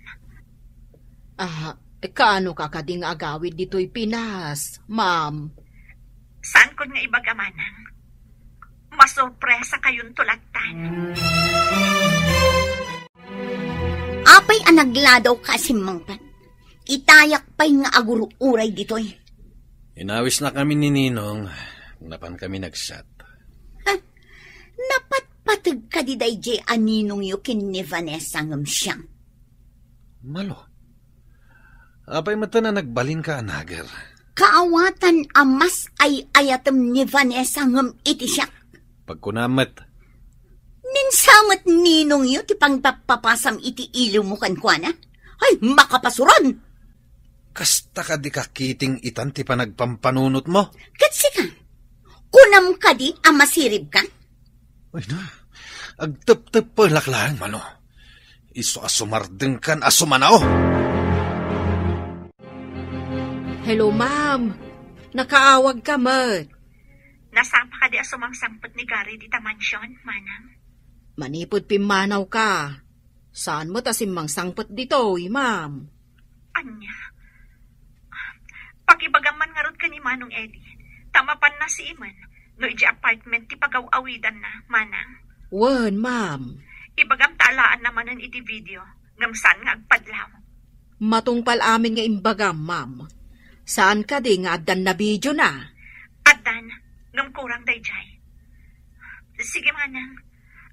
Kaano ka kading agawid dito'y Pinas, ma'am? Saan ko nga ibaga, manang? Masurpresa kayong tulatan. Apay anagladaw ka simangpan. Itayak pa'y nga aguro-uray dito'y. Inawis na kami ni Ninong. Napan kami nagsat. Napatpatag ka di day aninong yu kin ni Vanessa ngam siyang. Malo. Apay mata na nagbalin ka, anager. Kaawatan amas ay ayatem ni Vanessa ngam iti siya. Pagkunamat. Ninsamat ninong yu ti pangpapapasam iti ilo mo kankwana. Ay, makapasuran! Kasta ka di kakiting itan ti panagpampanunot mo. Katsi ka. Kunam ka di amasirib ka. Ay na, agtep-tep pa laklang, mano. Iso asumardeng kan asumanao. Hello, ma'am. Nakaawag ka, mat. Nasapa ka di asumangsampot ni Gary di ta mansyon, manang. Manipod pimanaw ka. Saan mo tasimang sangpot dito, ma'am? Anya? Pagibagaman nga rod ka ni Manong Eddie. Tamapan na si Iman. No iji apartment ti pagaw-awidan na, manang. Wan, ma'am. Ibagam taalaan naman ng iti video. Ngamsan nga agpadlaw. Matungpal amin nga imbagam, ma'am. Saan ka di nga adan na video na? Adan, ngam kurang dayjay. Sige, manang.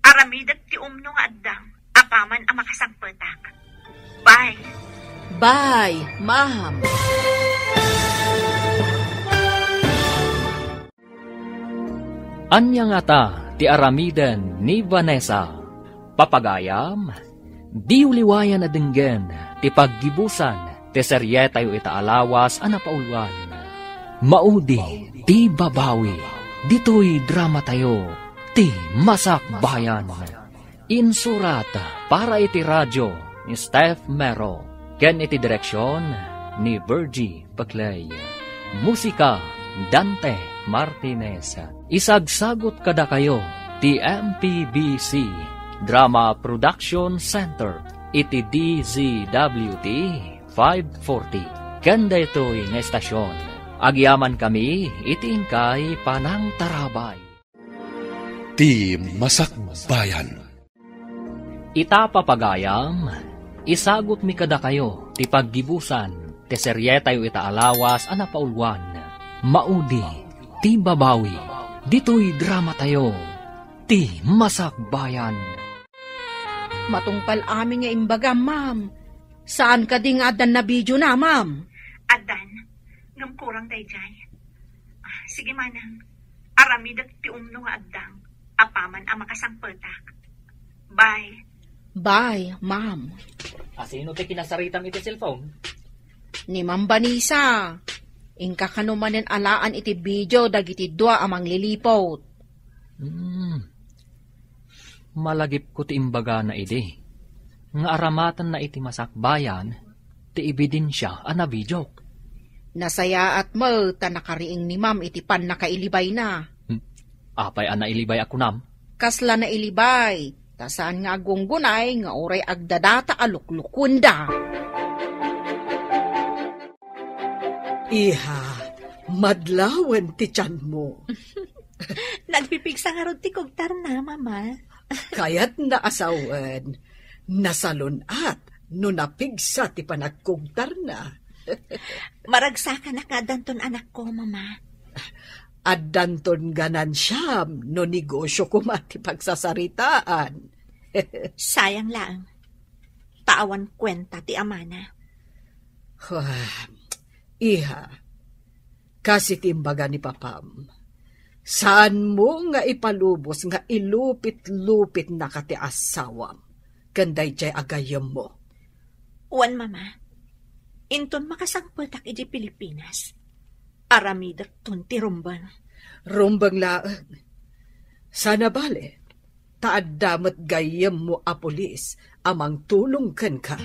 Aramidat ti umno nga addang. Apaman ang makasangpetak. Bye. Bye, ma'am. Anya nga ta, ti aramiden ni Vanessa. Papagayam, di uliwayan na dinggen, ti paggibusan, ti seryetayo itaalawas anapaulwan. Maudi, ti babawi, dito'y drama tayo, ti masakbayan. Insurat para iti radyo ni Steph Mero, ken iti direksyon ni Virgie Paclay. Musika, Dante Martinez. Isagsagot kada kayo ti MPBC Drama Production Center iti DZWT 540. Kanda ito'y nga estasyon. Agyaman kami iti ingkay panang tarabay. Ti Masakbayan. Itapapagayam, isagot mi kada kayo ti paggibusan ti seryetayo itaalawas anapaulwan. Maudi, ti babawi, dito'y drama tayo, ti masakbayan. Matungpal amin nga imbaga, ma'am. Saan ka di nga adan na video na, ma'am? Adan, ngam kurang dayjay. Sige, manang. Aramidat ti umno nga addang. Apaman ang makasangpetak. Bye. Bye, ma'am. Asino ti kinasaritam iti cellphone? Ni Ma'am Vanessa. Ingka kanumanen alaan iti video dagiti dua amang lilipot. Malagip ko ti imbaga na iti. Nga aramatan na iti masakbayan, ti ebidensya a nabidyo. Nasaya at mo, tanakariing ni ma'am iti pan nakailibay na. Apay ana ilibay ako nam. Kasla na ilibay, tasaan nga agunggunay nga oray agdadata aluklukunda. Iha, madlawan ti tiyan mo. Nagpipigsa nga rod ti kugtar na, mama. Kaya't naasawan, nasalunat, no napigsa ti panagkugtar na. Maragsakan na ka danton anak ko, mama. At danton ganan siyam, no negosyo ko mati pagsasaritaan. Sayang lang. Taawan kwenta ti amana. Iha, kasi timbaga ni papam, saan mo nga ipalubos nga ilupit-lupit na ka ti asawam, kanday jay agayam mo. Uwan, mama. Inton makasangpetak iti Pilipinas. Aramidak ton ti rumbang. Rumbang laang. Sana bale, taaddamat gayam mo a pulis, amang tulong kan ka.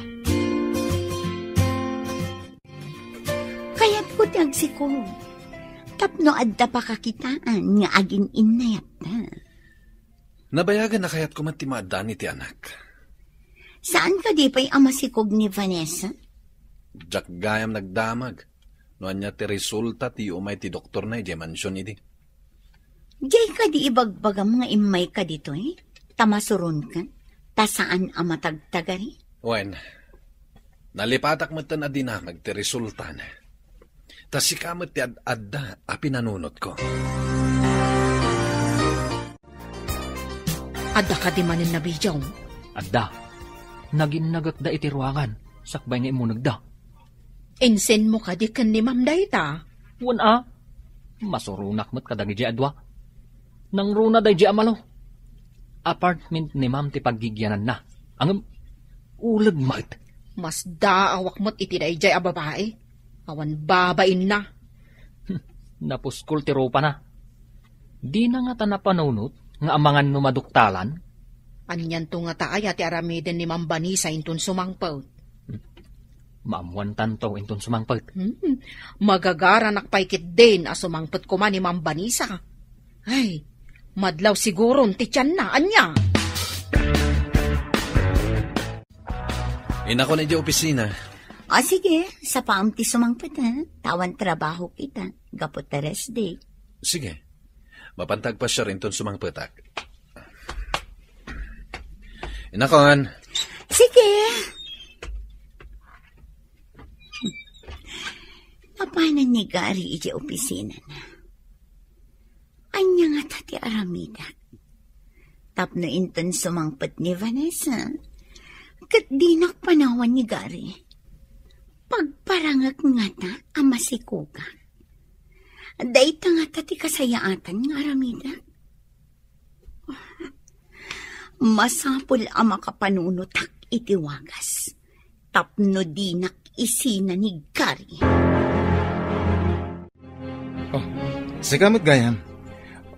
Kaya't ko ti agsikog. Tapno adda pa kakitaan nga agin inayat na. Nabayagan na kaya't kumantimadan ti anak. Saan ka di pa'y amasikog ni Vanessa? Jak gayam nagdamag. Noan niya ti resulta ti umay ti doktor na iti mansyon iti. Jay ka di ibagbagam nga imay ka dito eh. Tamasuron ka. Ta saan amatagtagari? Wen, nalipatak mo ta na dinamag ti resulta na. Ta si kamot ti ad-adda a pinanunot ko. Adda ka di manin nabidyaw. Adda, naginagot da iti ruangan, sakbay nga imo nagda. Insen mo ka di kan ni ma'am dayta. Wana, masurunak mo't kadagi di adwa. Nang runa day di amalo. Apartment ni ma'am ti paggigyanan na. Ang ulag mat. Mas daawak mo't iti day jay a babae. Awan babain na. Napuskol ti ropa na. Di na nga ta napanunot nga amangan numaduktalan. Anyan to nga taaya ti aramiden ni Ma'am Vanessa inton sumangpaw. Maamuan tanto inton sumangpet. Magagara nakpaikit din a sumangpet ko man ni Ma'am Vanessa. Ay, madlaw siguro ti tiyan na, anya. Ina ko na di opisina. O sige, sa paam ti sumangpet ha. Tawan trabaho kita. Gapot ta rest day. Sige, mapantag pa siya rin ton sumangpetak. Ina kon. Sige. Paano ni Gary iti opisina na? Anya nga tati aramida. Tapno inton sumangpet ni Vanessa. Kat dinak panawan ni Gary. Pagparangak nga ta amasikuga. Dayta nga tati kasayaatan nga aramida. Masapul ama kapanunutak iti wagas. Tapno dinak isina ni Gary. Oh, sigamot gayam.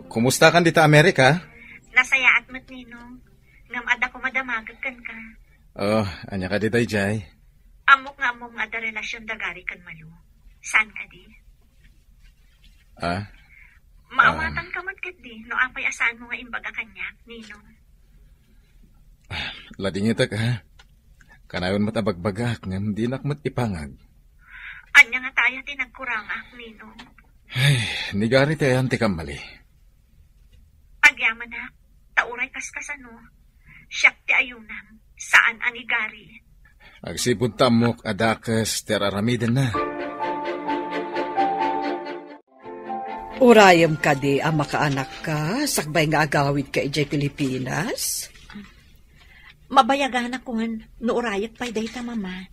Kumusta kan dita Amerika? Nasayaat mo't ninong. Ngam ada ko madamagag kan ka. Oh, anya ka dita jay. Amok nga among ada relasyon dagari kan malu. Saan ka di? Maawatan ka mo't kat di. No apay asaan mo nga imbaga kanya, ninong. Lading itak ha. Kanayon matabagbagak ngam dinak mo't ipangag. Anya nga tayo tinagkurangak, ninong. Ay, nigari tayo ang tikamali. Agyaman na, tauray kaskasano. Siyak ti ayunam, saan anigari. Agsipod tamok adakas teraramiden na. Urayam ka di ang makaanak ka, sakbay nga agawid ka ijay Pilipinas? Mabayagan akuan, no urayak pa'y dayta, mama.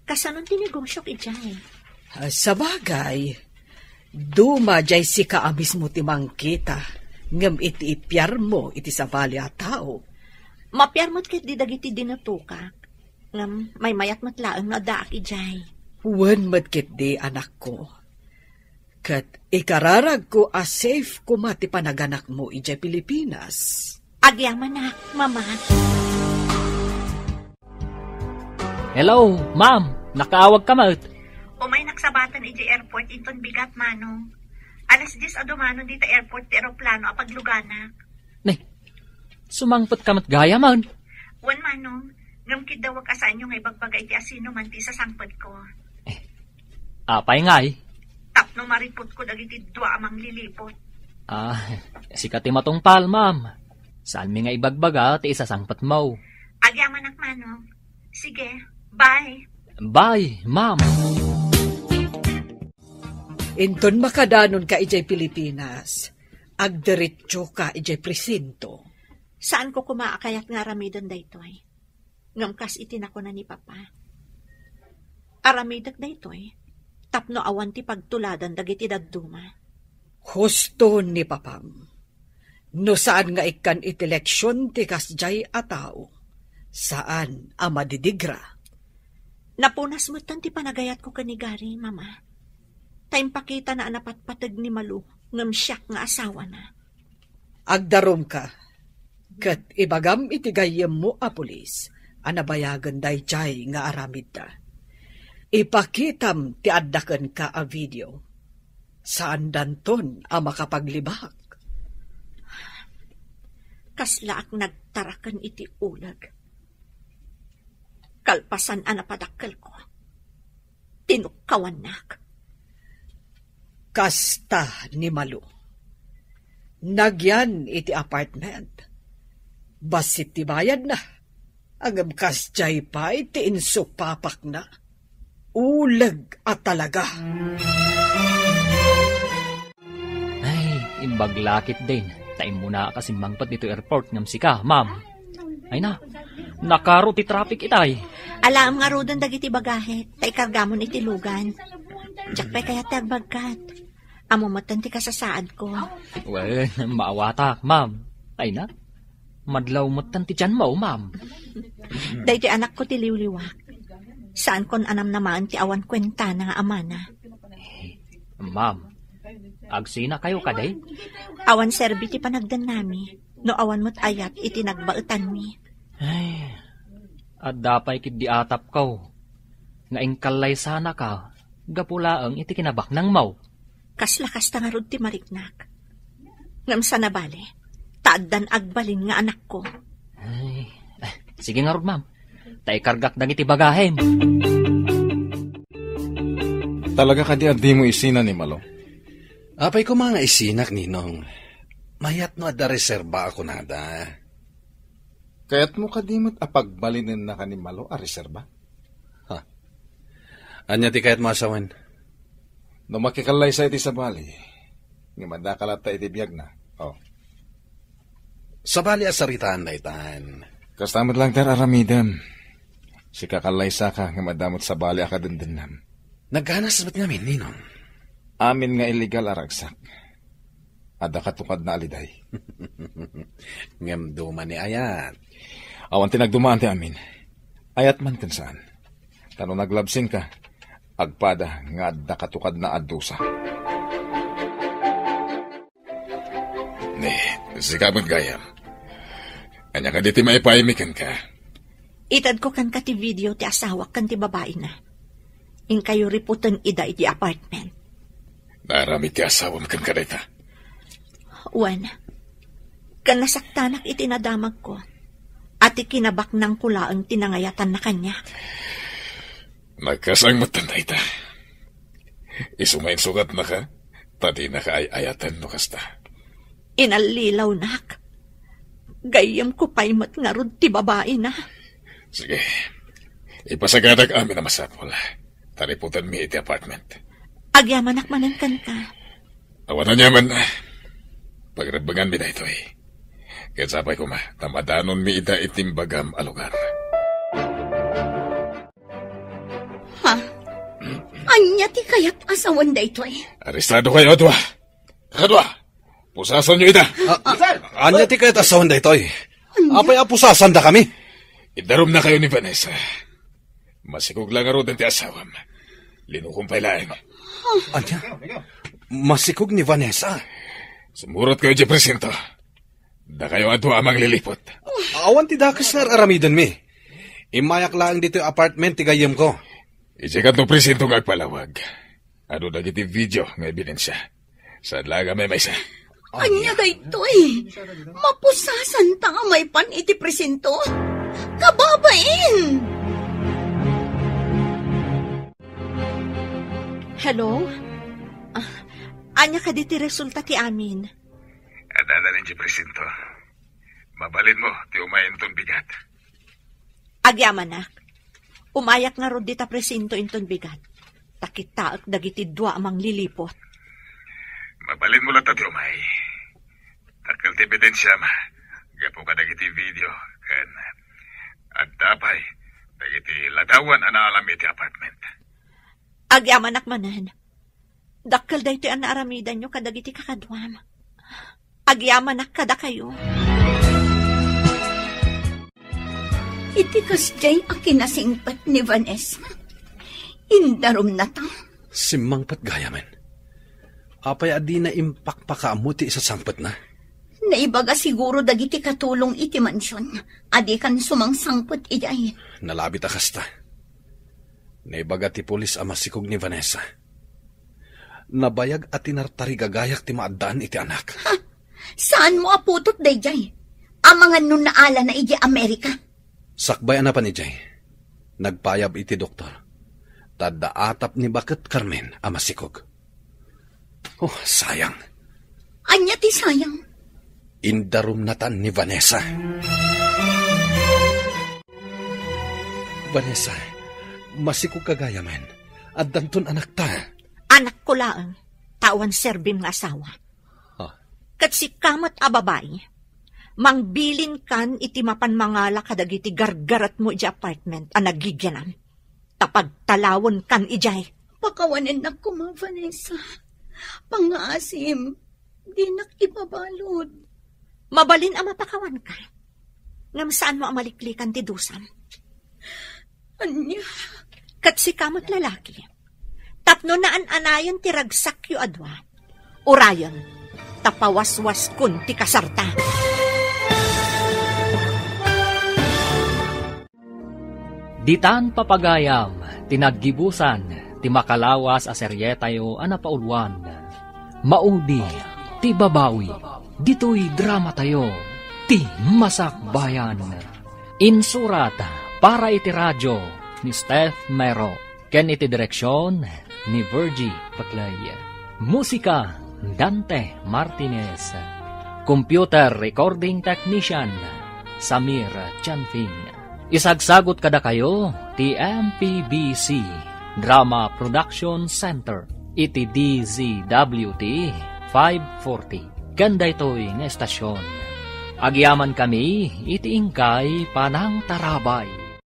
Kasanon tinigosyok ijay. Sa bagay, duma jay si kaamis mo timang kita, ngam iti ipyar mo iti sabali a tao. Mapyar mo't kit di dagiti dinatuka. Ngam may mayat matlaang na daak ijay. Wan madkit di anak ko. Kat ikararag ko a safe ko mati panaganak mo ijay Pilipinas. Agyaman na, mama. Hello, ma'am. Nakaawag ka mat. Umay naksabatan iti airport inton bigat manong. Alas 10 adumanon dito airport ti aeroplano apag luganak. Nay, sumangpot ka mat gaya man. Wan manong, ngamkid daw asaan yung ibagbaga iti asino man ti sa sangpad ko. Apay nga eh. Tapno maripot ko dagiti dua amang lilipot. Sikat matungpal, ma'am. Saan mi nga ibagbaga ti isasangpat mo? Agyaman ak manong. Sige, bye. Bye, ma'am. Inton makadanon ka ijay Pilipinas, agdiretso ka ijay presinto. Saan ko kumaakayat nga aramidon daytoy? Ngamkas itinako na ni Papa. Aramidak daytoy, tapno awan ti pagtuladan dagiti dadduma. Husto ni Papam. No saan nga ikan itileksyon ti kasjay ataw, saan amadidigra? Napunas mo ti panagayat ko kanigari, Mama. Time pakita na anapatpatag ni Malu, ngam siyak nga asawa na. Agdarom ka, kat ibagam itigayem mo a pulis, anabayagan dayjay nga aramid da. Ipakitam ti addaken ka a video. Saan danton a makapaglibak? Kaslaak nagtarakan iti ulag. Kalpasan anapadakkel ko. Tinukkawanak. Kasta ni Malu. Nagyan iti apartment. Basit ti bayad na. Agam kasjay pa iti insupapak na. Ulag at talaga. Ay, imbaglakit din. Taim muna kasi mangpat dito airport ngam sika, ma'am. Ay na, nakaro ti traffic itay. Alam nga rodan dagiti bagahe, tay kargamon iti lugan. Diyak pa'y kaya tagbagkat. Amumatan ti kasasaad ko. Well, maawata, ma'am. Ay na, madlaw matan ti tiyan mo, ma'am. Day ti anak ko ti liwliwak. Saan kon anam naman ti awan kwenta na nga amana. Ma'am, agsina kayo kaday? Awan serbi ti panagdan nami. No awan mo't ayat iti nagbaetan mi. Ay, at dapay kid di atap ko. Nga ingkalay sana ka, gapulaang iti kinabak ng mau. Kaslakas ta nga rod ti mariknak. Ngam sana bale, taaddan agbalin nga anak ko. Ay, sige nga rod, ma'am. Tay kargak dang iti bagahem. Talaga ka di mo isina ni Malo? Apay ko mga isinak, Ninong. Mayat no ada reserba ako nada. Kaya't mo ka di mo't apagbalinin na ka ni Malo a reserba? Ha? Anya ti kayat mo asawan? No makikalay sa iti sa bali, nga madakalata iti biyag na. Oh. Sa bali asaritaan na itan. Kastamad lang tar aramidam. Si kakalay sa ka nga madamot sa bali akadendennam. Naghanas ba't ngamin, Ninong? Amin nga illegal aragsak. Ada katukad na aliday. Ngam duman ni Ayat. Awan tinagdumaan ti amin. Ayat man kansaan. Tano naglabsing ka, agpada nga ada katukad na adusa. Si kabag gayam. Anya ka diti maipaimikan ka. Itad ko kan ka ti video ti asawak kan ti babae na. In kayo riputan ida iti apartment. Naramid ti asawam kan ka dita. Wan, kan nasaktanak itinadamag ko. At ikinabak ng kulaang tinangayatan na kanya. Nagkasang matanda ita. Isumain sugat na ka, tadi na ka ayatan no kasta. Inalilaw nak. Gayam ko pa'y matngarod ti babae na. Sige, ipasagadag amin na masapol. Tariputan mi iti apartment. Agyamanak manangkan ka. Awan na nyaman na. Pagrebagan mi na ito eh. Kaya sabay ko tamadanon mi ida itimbagam alugar. Ha? Anya ti kayat asawan da ito eh. Arestado kayo, Adwa. Kakadwa, pusasan nyo ida. Anya ti kayat asawan da ito eh. Apay apusasan da kami. Idarom na kayo ni Vanessa. Masikog lang aro din ti asawam. Linukumpay laeng. Anya? Masikog ni Vanessa? Sumurot kayo di presinto. Da kayo Adwa amang lilipot. Awan ti dakas nga aramidan mi. Imayak lang dito yung apartment ti gayem ko. Isikat no presento nga agpalawag. Ano dagiti video nga ebidensya. Saan laga may maysa? Anya daytoy. Mapusasan ta nga may pan iti presento. Kababain! Hello? Anya ka di ti resulta ti amin? Adala rin si presento. Mabalin mo, ti umayin ton bigat. Agyaman nak. Umayak nga rod dita presinto inton bigat. Takitaak dagiti dua amang lilipot. Mabalin mo lang ti umay. Takal ti ebidensya ma. Gapo ka dagiti video. Kan at tapay, dagiti ladawan anaalam iti apartment. Agyaman nak manan. Dakkel dayto an naaramidan nyo kadagiti kakadwam. Agyaman nak kada kayo. Iti kasjay a kinasingpat ni Vanessa. Indarom na ta. Simangpat gayamen. Apay adi na impakpakaamuti sa sangpat na. Naibaga siguro dagiti katulong iti mansyon. Adi kan sumangsangpot ijay. Nalabit akasta. Naibaga ti pulis a masikog ni Vanessa. Nabayag at tinartarigagayak ti maadaan iti anak. Ha? Saan mo aputot dayjay? Amangan nun naala na iti Amerika. Sakbay na pa ni Jay. Nagpayab iti doktor. Tadaatap ni Bakit Carmen a masikog. Oh, sayang. Anya ti sayang? Indarum natan ni Vanessa. Vanessa, masikog kagaya men. At danton anak ta. Anak ko laang, tawan serbim nga asawa. Huh? Kat si kamat a babae, mangbilin kan iti mapan mangala kadagiti gargarat mo iti apartment a nagigyanan. Tapag talawon kan ijay. Pakawanin na ko, ma, Vanessa. Pangaasim, di nakipabalod. Mabalin ang mapakawan ka. Ngam saan mo ang maliklikan ti dusam? Anya? Kat si kamot lalaki. Tapno na an-anayon ti ragsak yu adwa. Urayon, tapawaswas kun ti kasarta. Ditan papagayam, tinaggibusan, ti makalawas a seryetayo a napaulwan. Maudi, ti babawi, dito'y drama tayo, ti masakbayan. Insurat para iti radyo ni Steph Mero, ken iti direksyon ni Virgie Paclay. Musika, Dante Martinez. Computer recording technician, Samir Chanfing. Isagsagot kada kayo, ti MPBC Drama Production Center, iti DZWT 540. Ganda ito'y nga estasyon. Agyaman kami, iti ingkay panang tarabay.